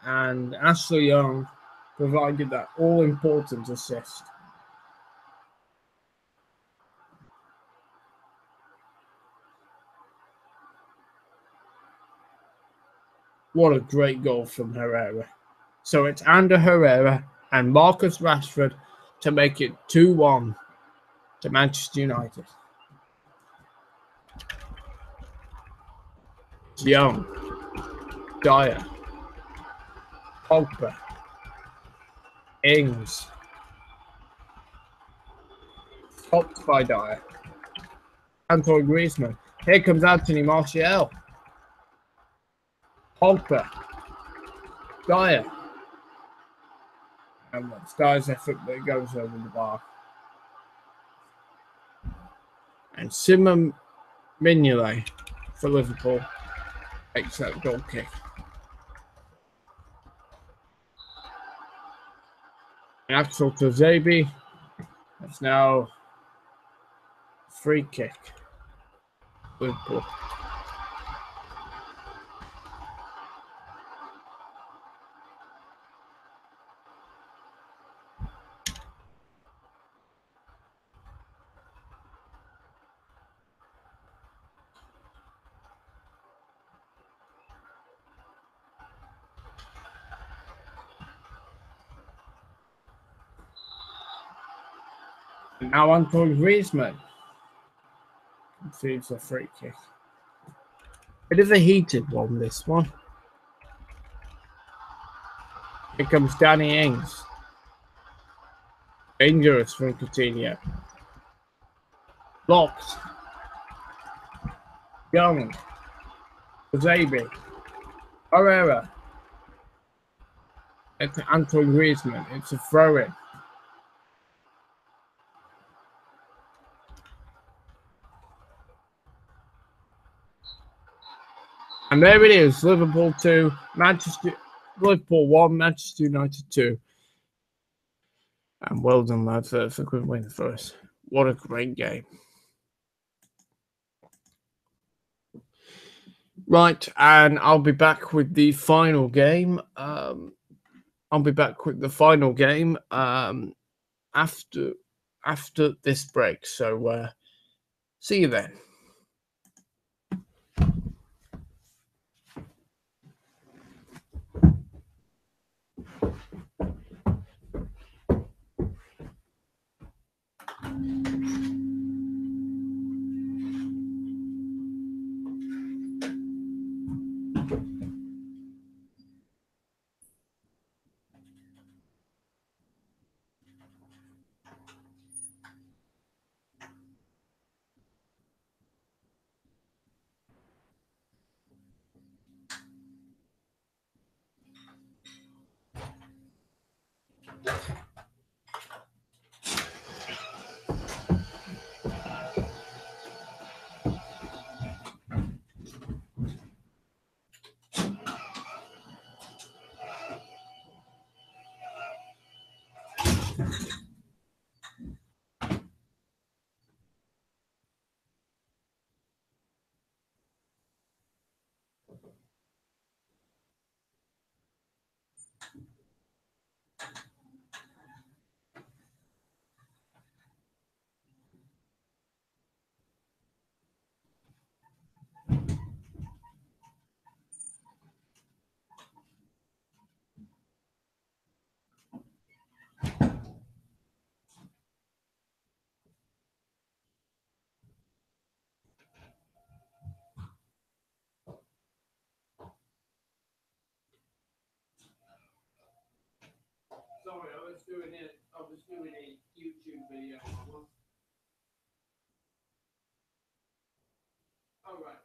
And Ashley Young provided that all-important assist. What a great goal from Herrera. So it's Ander Herrera and Marcus Rashford to make it 2-1 to Manchester United. Young. Dyer. Pogba. Ings. Stopped by Dyer. Antoine Griezmann. Here comes Anthony Martial. Pogba. Dyer. And that's Dyer's effort that goes over the bar. And Simon Mignolet for Liverpool takes that goal kick. And Axel Tuanzebe. That's now free kick. Liverpool. And now Antoine Griezmann concedes a free kick. It is a heated one, this one. Here comes Danny Ings. Dangerous from Coutinho. Blocked. Young. Zabi. Herrera. It's Antoine Griezmann. It's a throw-in. And there it is. Liverpool 2, Liverpool 1, Manchester United 2. And well done, lads. That's a good win for us. What a great game. Right, and I'll be back with the final game. After this break. So see you then. Sorry, I was doing it. I was doing a YouTube video. All right.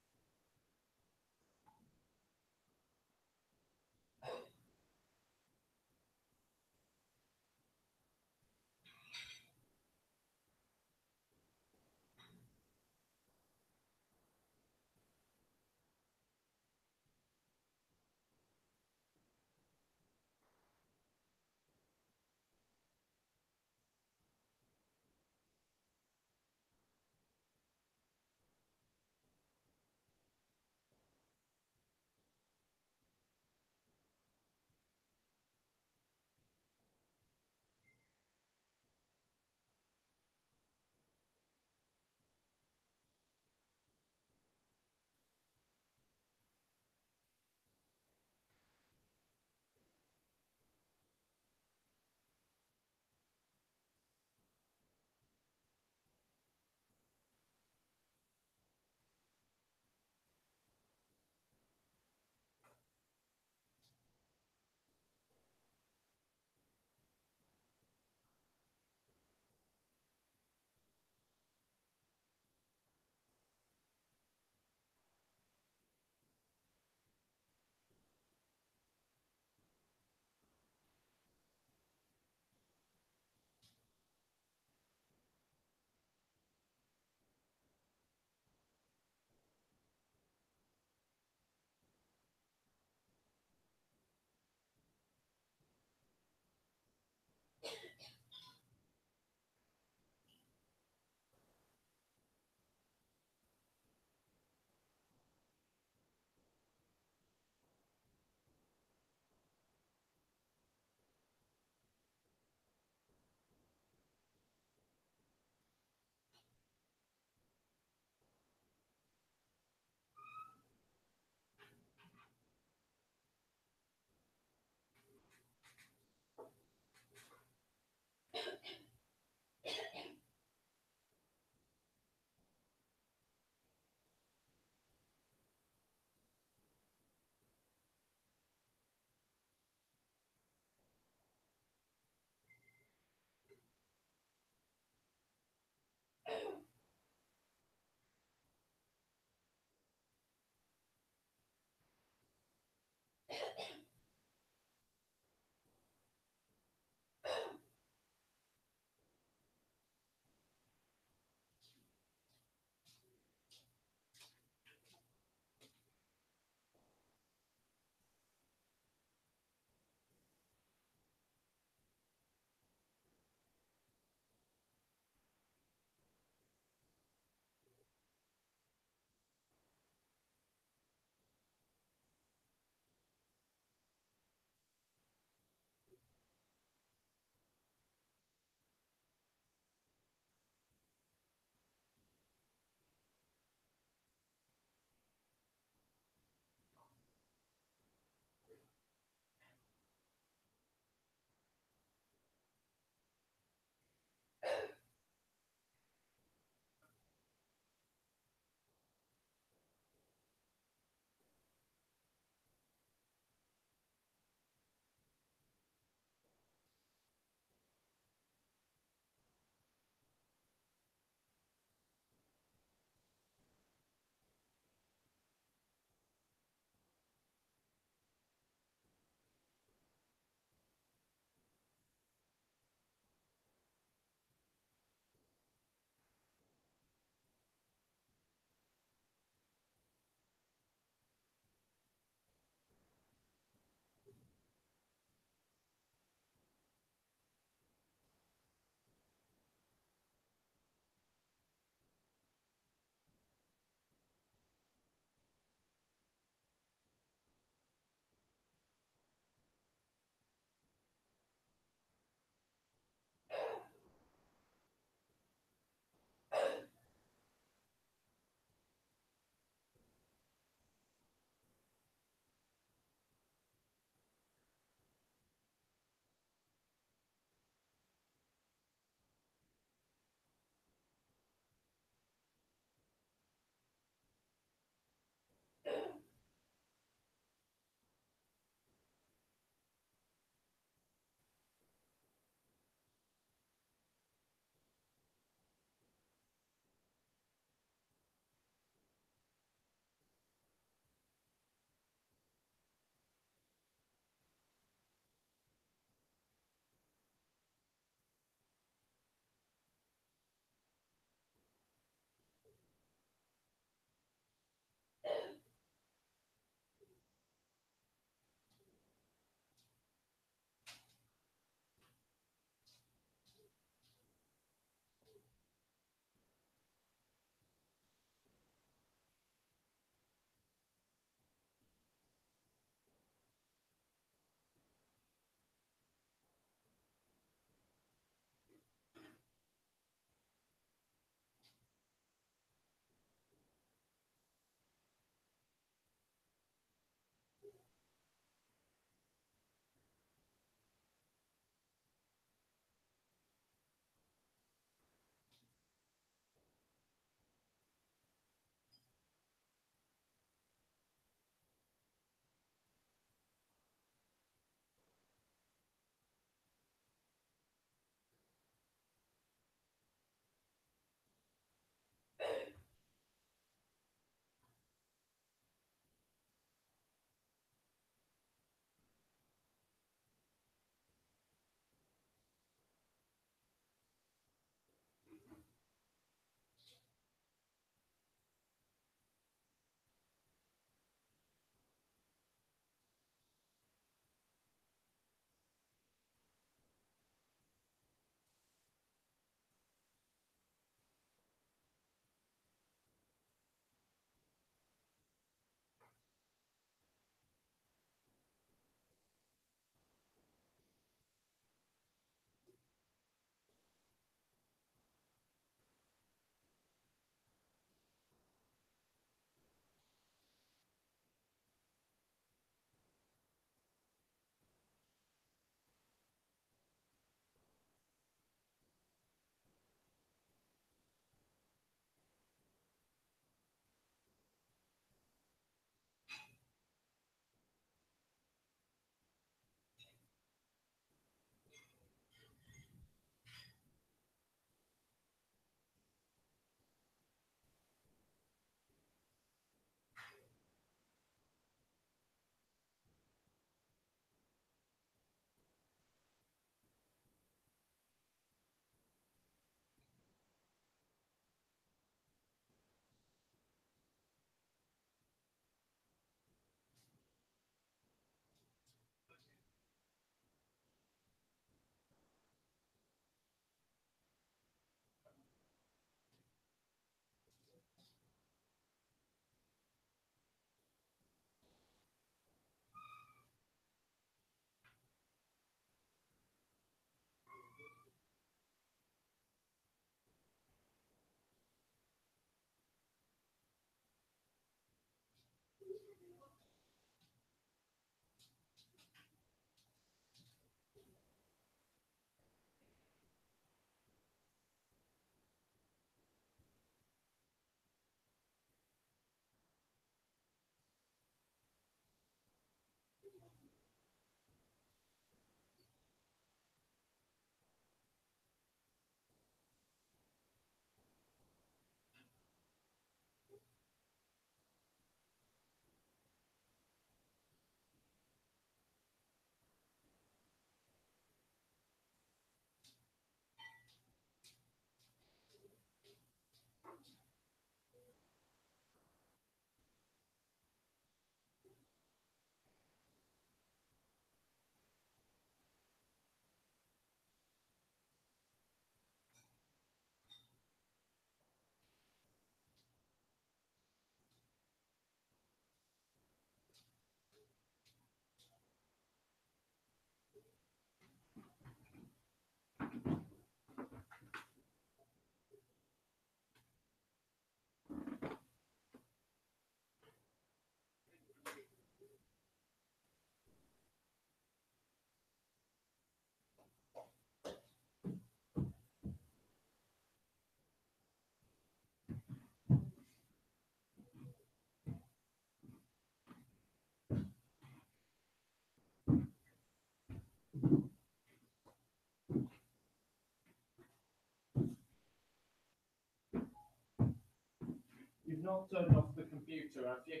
not turned off the computer, have you?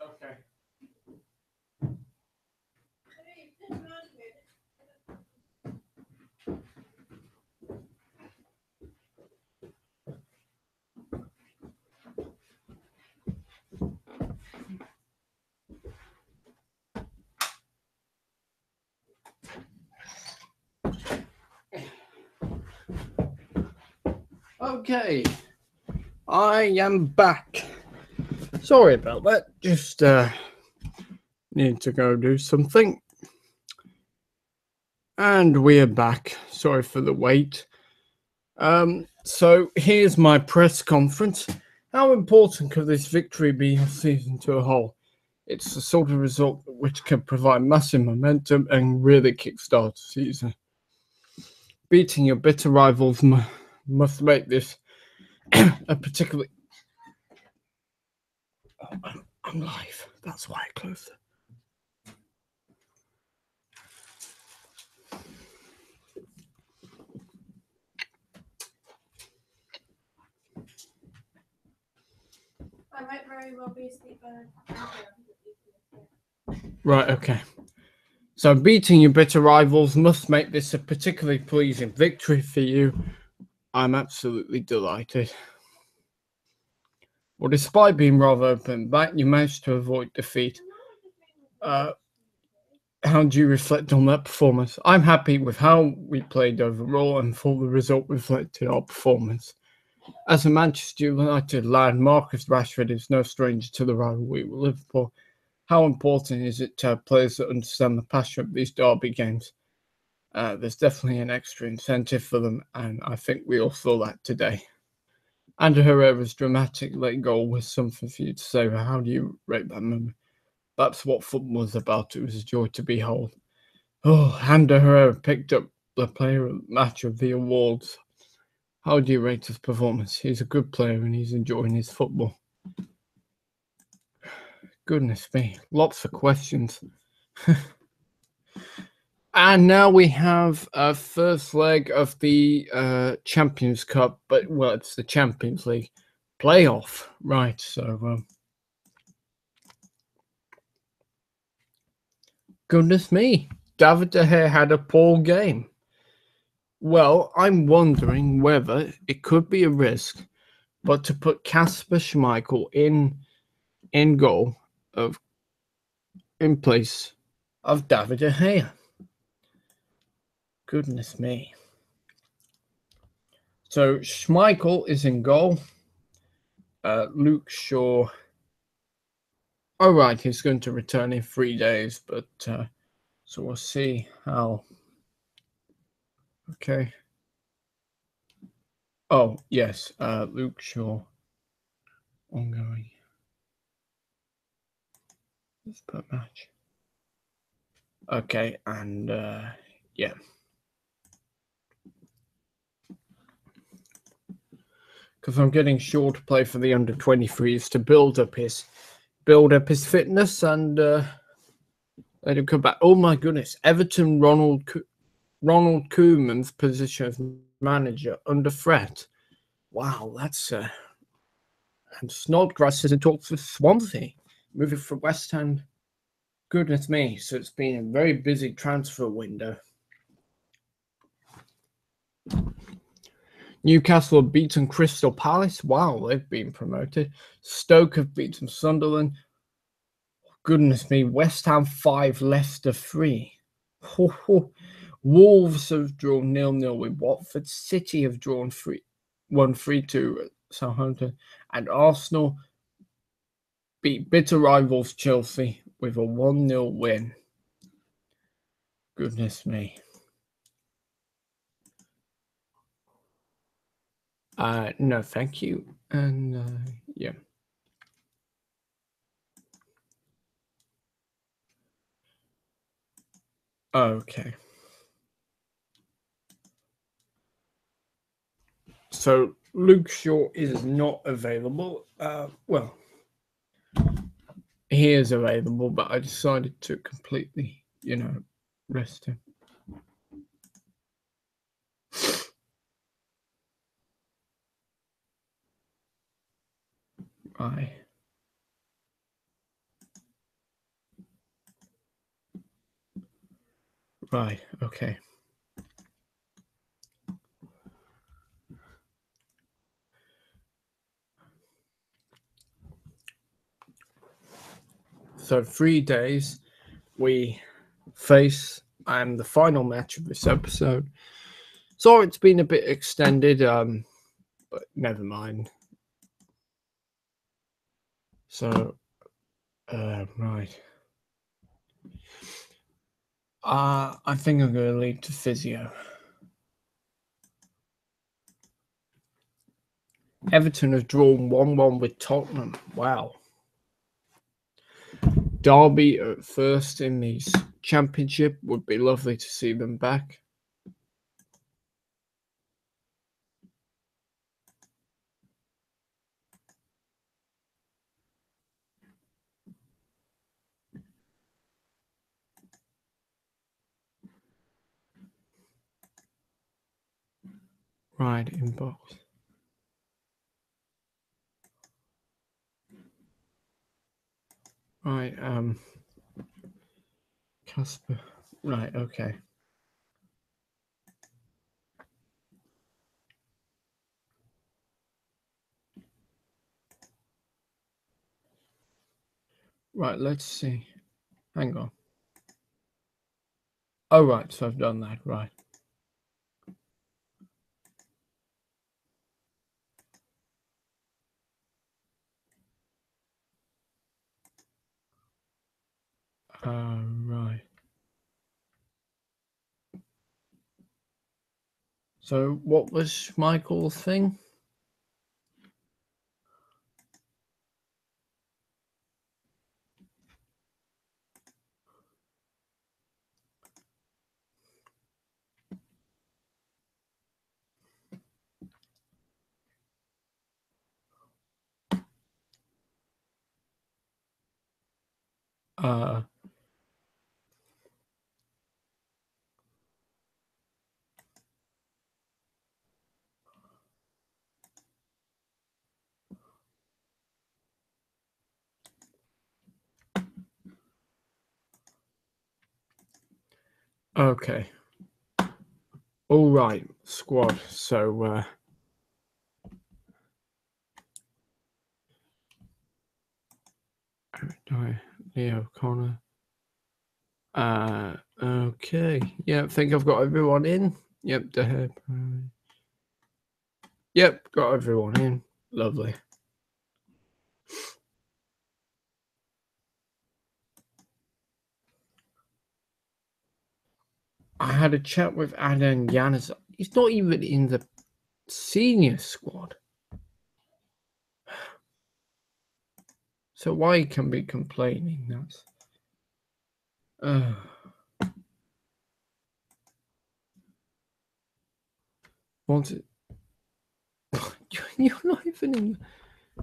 Okay. Okay, I am back. Sorry about that. Just need to go do something. And we're back. Sorry for the wait. So here's my press conference. How important could this victory be of season to a whole? It's the sort of result which can provide massive momentum and really kickstart the season. Beating your bitter rivals must make this a particularly... Oh, I'm live. That's why I closed it. I might very well be asleep by then. Right, okay. So beating your bitter rivals must make this a particularly pleasing victory for you. I'm absolutely delighted. Well, despite being rather open back, you managed to avoid defeat. How do you reflect on that performance? I'm happy with how we played overall and for the result reflected our performance. As a Manchester United lad, Marcus Rashford is no stranger to the rivalry with Liverpool. How important is it to have players that understand the passion of these derby games? There's definitely an extra incentive for them, and I think we all saw that today. Ander Herrera's dramatic late goal was something for you to say. How do you rate that moment? That's what football was about. It was a joy to behold. Oh, Ander Herrera picked up the player of the match of the awards. How do you rate his performance? He's a good player and he's enjoying his football. Goodness me, lots of questions. And now we have a first leg of the Champions Cup, but well, it's the Champions League playoff, right? So, goodness me, David De Gea had a poor game. Well, I'm wondering whether it could be a risk, but to put Kasper Schmeichel in goal in place of David De Gea. Goodness me. So Schmeichel is in goal. Luke Shaw. Oh, right, he's going to return in 3 days, but so we'll see how. Okay. Oh, yes, Luke Shaw. Ongoing. Let's put match. Okay, and yeah. Because I'm getting Shaw to play for the under-23s to build up his fitness and let him come back. Oh my goodness, Everton Ronald Koeman's position as manager under threat. Wow, that's and Snodgrass is in talks with Swansea, moving from West Ham. Goodness me, so it's been a very busy transfer window. Newcastle have beaten Crystal Palace. Wow, they've been promoted. Stoke have beaten Sunderland. Goodness me, West Ham 5, Leicester 3. Wolves have drawn 0-0 with Watford. City have drawn 1-3 at Southampton. And Arsenal beat bitter rivals Chelsea with a 1-0 win. Goodness me. No, thank you. And yeah. Okay. So Luke Shaw is not available. Well, he is available, but I decided to completely, rest him. Right. Right, okay. So 3 days we face the final match of this episode. Sorry it's been a bit extended, but never mind. So right. I think I'm gonna leave to physio. Everton have drawn 1-1 with Tottenham. Wow. Derby at first in the championship. Would be lovely to see them back. Right, inbox. Right, Casper. Right, okay. Right, let's see. Hang on. Oh, right, so I've done that, right. Right. So, what was Michael's thing? Uh, okay. All right, squad. So, Leo Connor. Okay. Yeah, I think I've got everyone in. Yep, Yep, got everyone in. Lovely. I had a chat with Adam Yanis. He's not even in the senior squad. So why can be complaining? That's what's it? You're not even in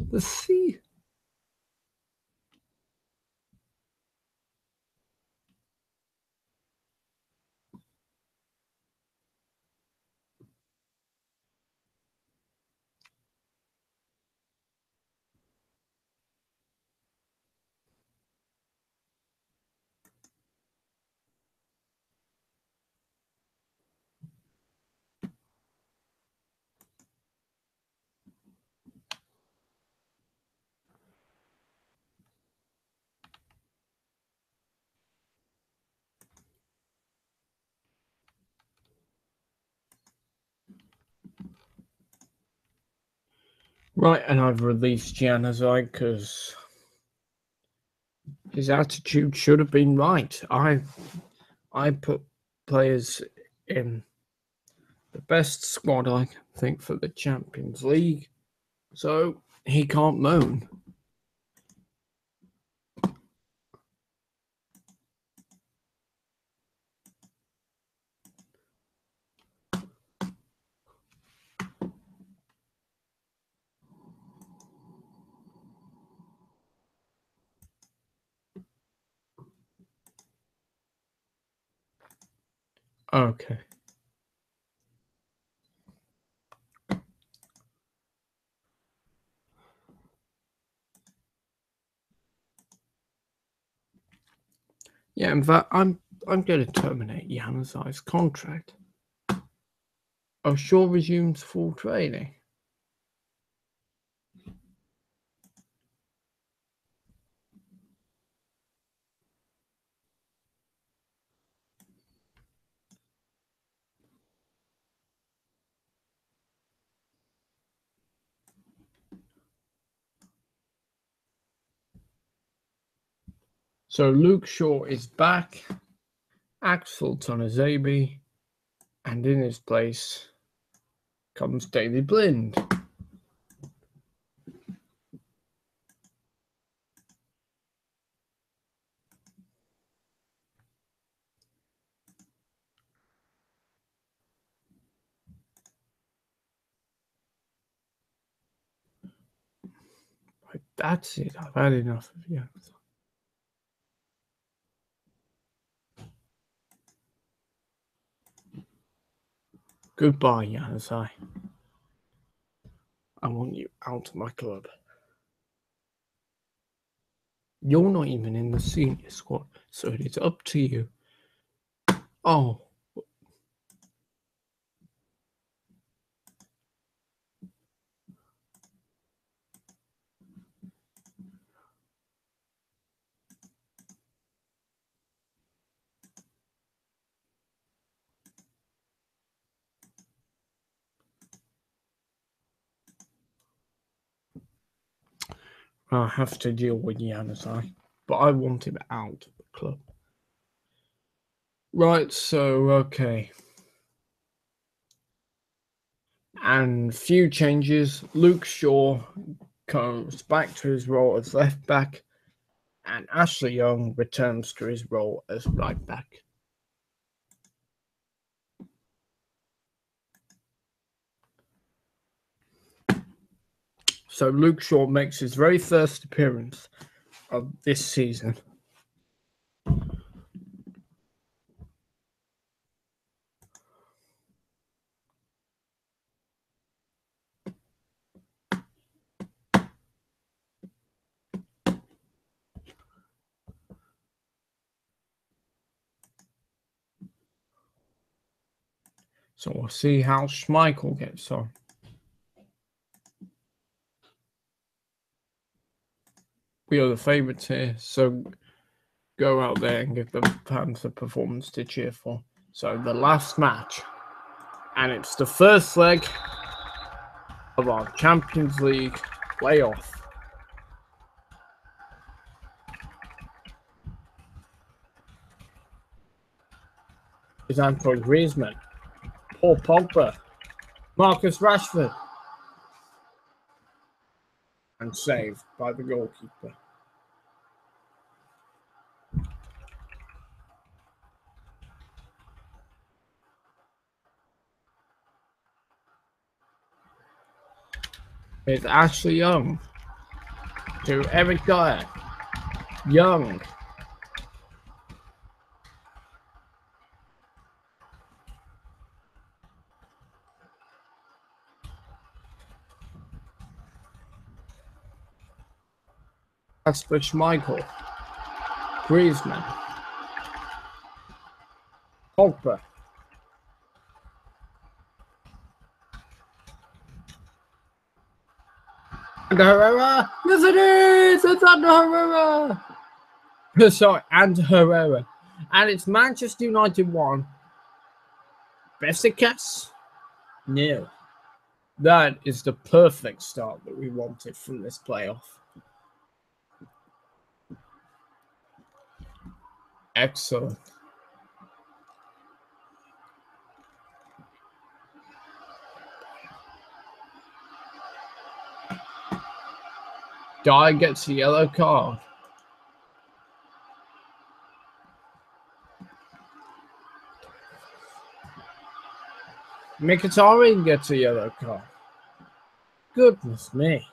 the sea. Right, and I've released Januzaj because his attitude should have been right. I put players in the best squad I can think for the Champions League, so he can't moan. Okay. Yeah, in fact, I'm going to terminate Yanazai's contract. Shaw resumes full training. So Luke Shaw is back. Axel Tonazabi, and in his place comes David Blind. Right, that's it. I've had enough of you. Goodbye, Yanazai. I want you out of my club. You're not even in the senior squad, so it is up to you. Oh. I have to deal with Yanazai, but I want him out of the club. Right, so, okay. And few changes. Luke Shaw comes back to his role as left back, and Ashley Young returns to his role as right back. So Luke Shaw makes his very first appearance of this season. So we'll see how Schmeichel gets on. We are the favourites here, so go out there and give the fans a performance to cheer for. So the last match, and it's the first leg of our Champions League playoff. Is Antoine Griezmann, Paul Pogba, Marcus Rashford, and saved by the goalkeeper. It's Ashley Young to Eric Dyer. Young. Kasper Schmeichel. Griezmann. Pogba. And Herrera. Yes, it is. It's under Herrera. Sorry, and Herrera. And it's Manchester United 1. Besiktas 0. That is the perfect start that we wanted from this playoff. Excellent. Dyer gets a yellow card. Mkhitaryan gets a yellow card. Goodness me.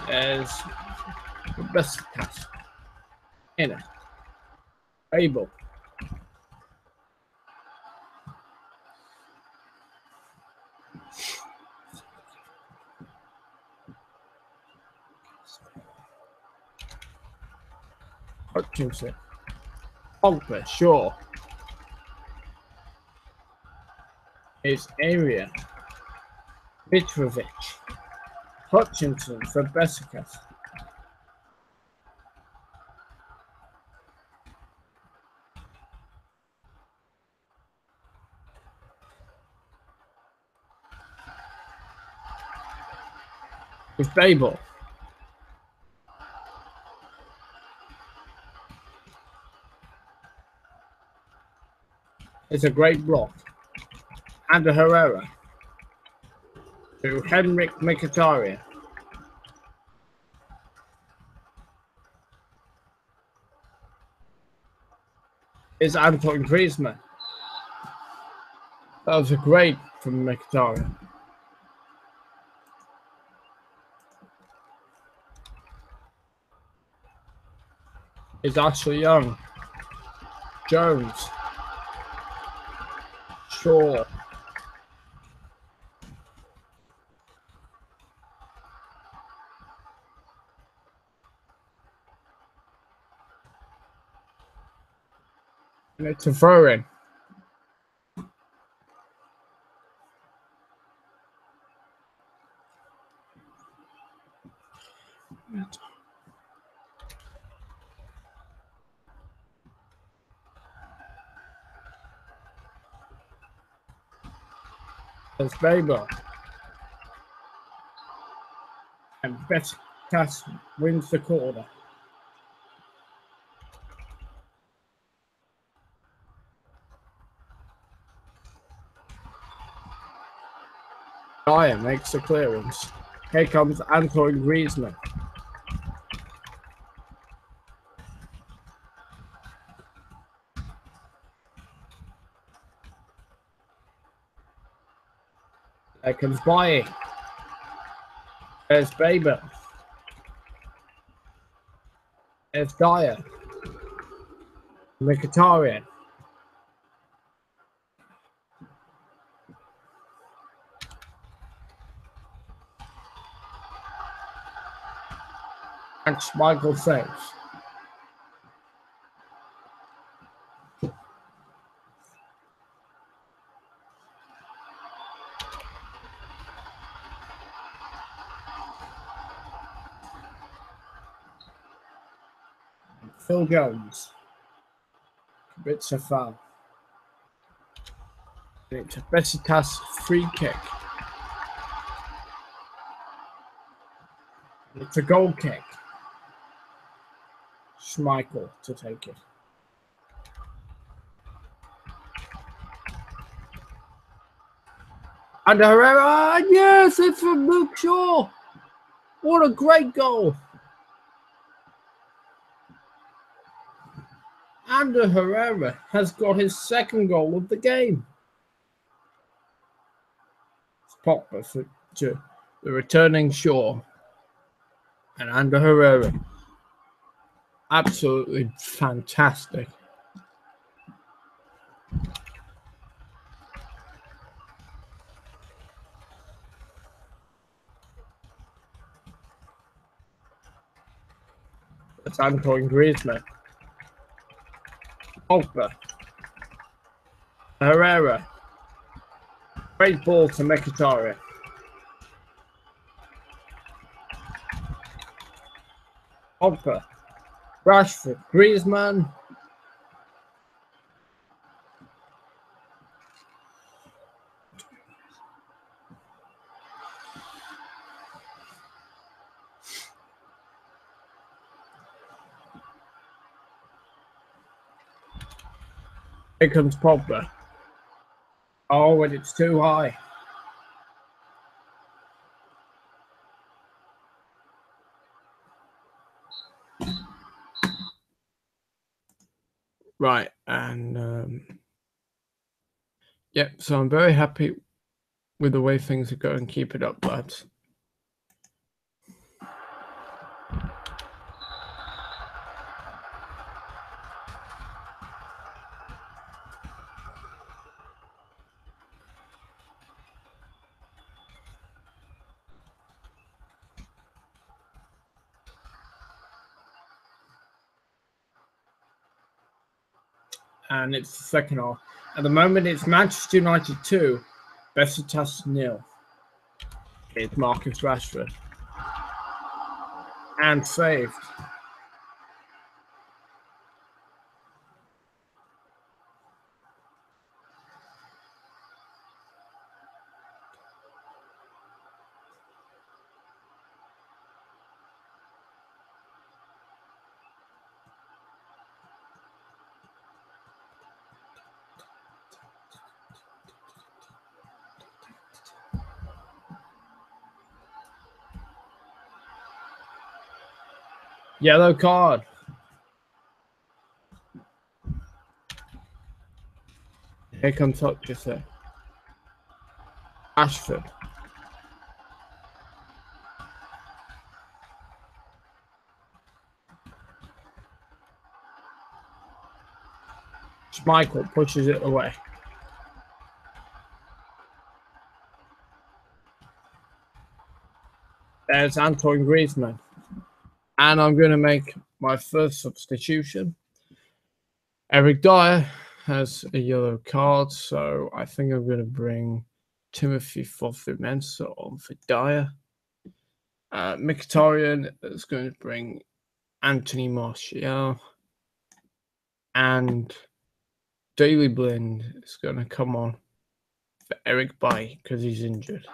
There's the best pass. In it. Abel. Hutchinson. Pogba, Shaw. Is area. Mitrovic. Hutchinson for Besikas. Is Babel. It's a great block. And a Herrera. To Henrik Mkhitaryan. Is Antoine Griezmann. That was a great from Mkhitaryan. Is Ashley Young. Jones. Shaw. And it's a throw in. There's Babel. And Besikas wins the corner. Dyer makes the clearance. Here comes Antoine Griezmann. There comes Baye. There's Babel. There's Dyer. Mkhitaryan. And Schmeichel saves. Phil Jones commits a foul. And it's a Besitas free kick. And it's a goal kick. Schmeichel to take it. And Herrera, yes, it's from Luke Shaw. What a great goal. And Herrera has got his second goal of the game. It's Pogba to the returning Shaw. And Ander Herrera. Absolutely fantastic. That's Antoine Griezmann. Pogba. Herrera. Great ball to Mkhitaryan. Pogba. Rashford. Griezmann. Here comes Pogba. Oh, and it's too high. Right, and yep, so I'm very happy with the way things are going. Keep it up, lads. and it's the second half. At the moment, it's Manchester United 2, Besiktas 0. It's Marcus Rashford. And saved. Yellow card. Here comes Hutchison. Ashford. Schmeichel pushes it away. There's Antoine Griezmann. And I'm going to make my first substitution. Eric Dyer has a yellow card, so I think I'm going to bring Timothy Fosu-Mensah on for Dyer. Mkhitaryan is going to bring Anthony Martial. And Daley Blind is going to come on for Eric Bailly because he's injured.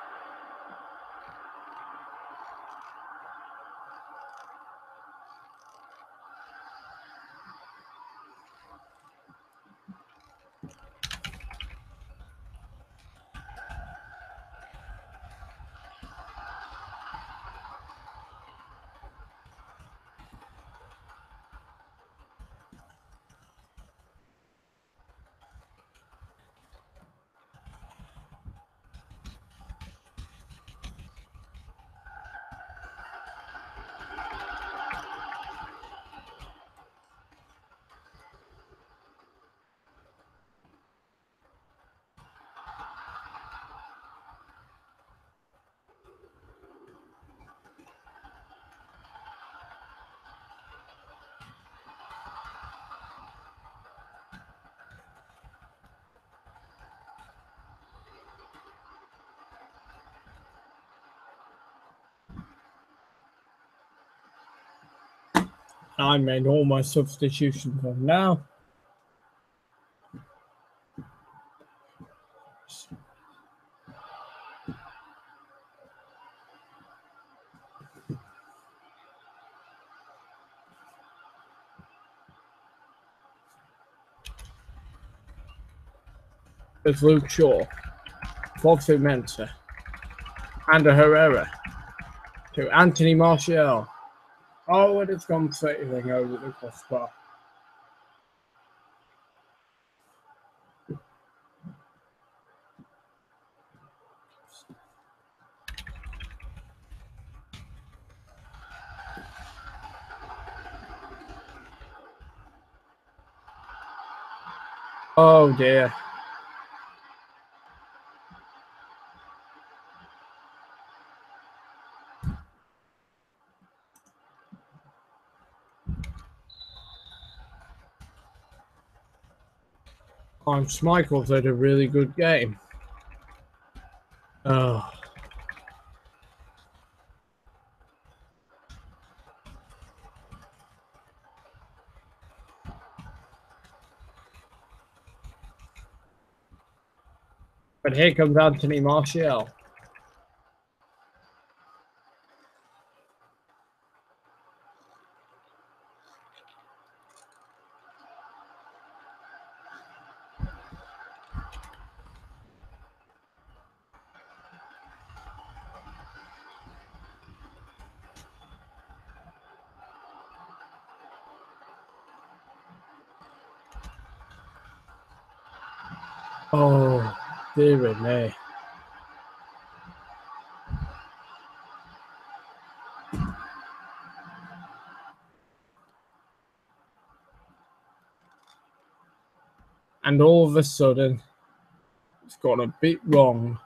I made all my substitutions on now. There's Luke Shaw, Fosu-Mensah, and Herrera to Anthony Martial. Oh, and it's gone sailing over the crossbar. Oh dear. Schmeichel's had a really good game. Oh. But here comes Anthony Martial. Oh, dear me. And all of a sudden, it's gone a bit wrong.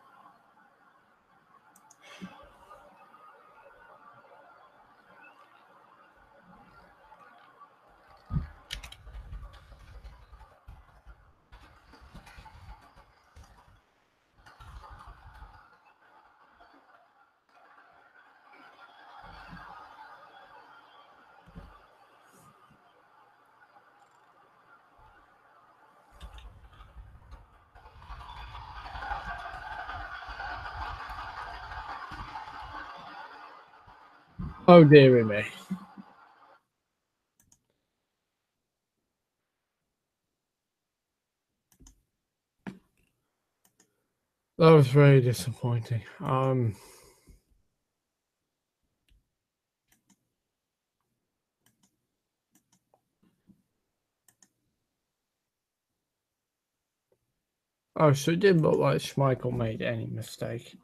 Oh, dearie me. That was very disappointing. Oh, so it didn't look like Schmeichel made any mistake.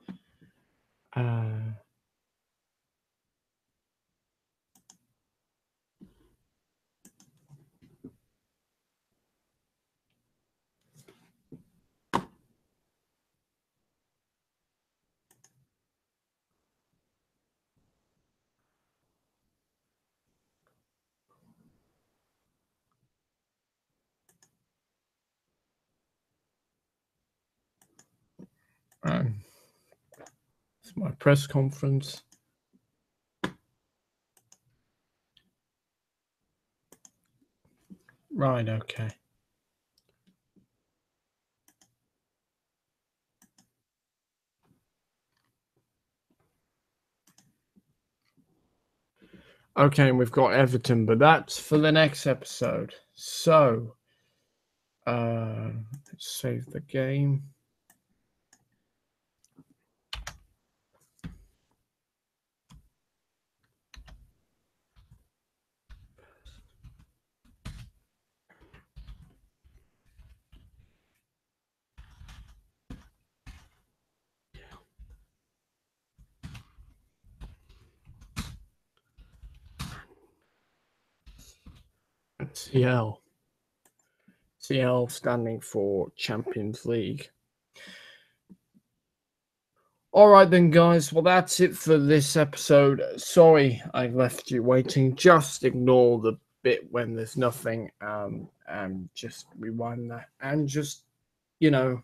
It's my press conference. Right, okay. Okay, and we've got Everton, but that's for the next episode. So, let's save the game. CL. CL standing for Champions League. All right then, guys. Well, that's it for this episode. Sorry I left you waiting. Just ignore the bit when there's nothing, and just rewind that, and just, you know,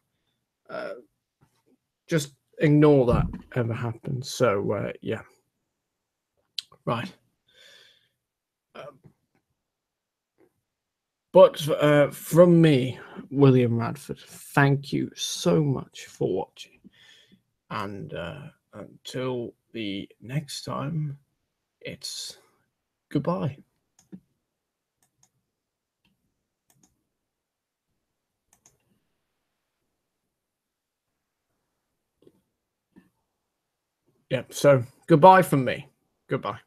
just ignore that ever happens. So, yeah. Right. But from me, William Radford, thank you so much for watching. And until the next time, it's goodbye. Yep. So goodbye from me. Goodbye.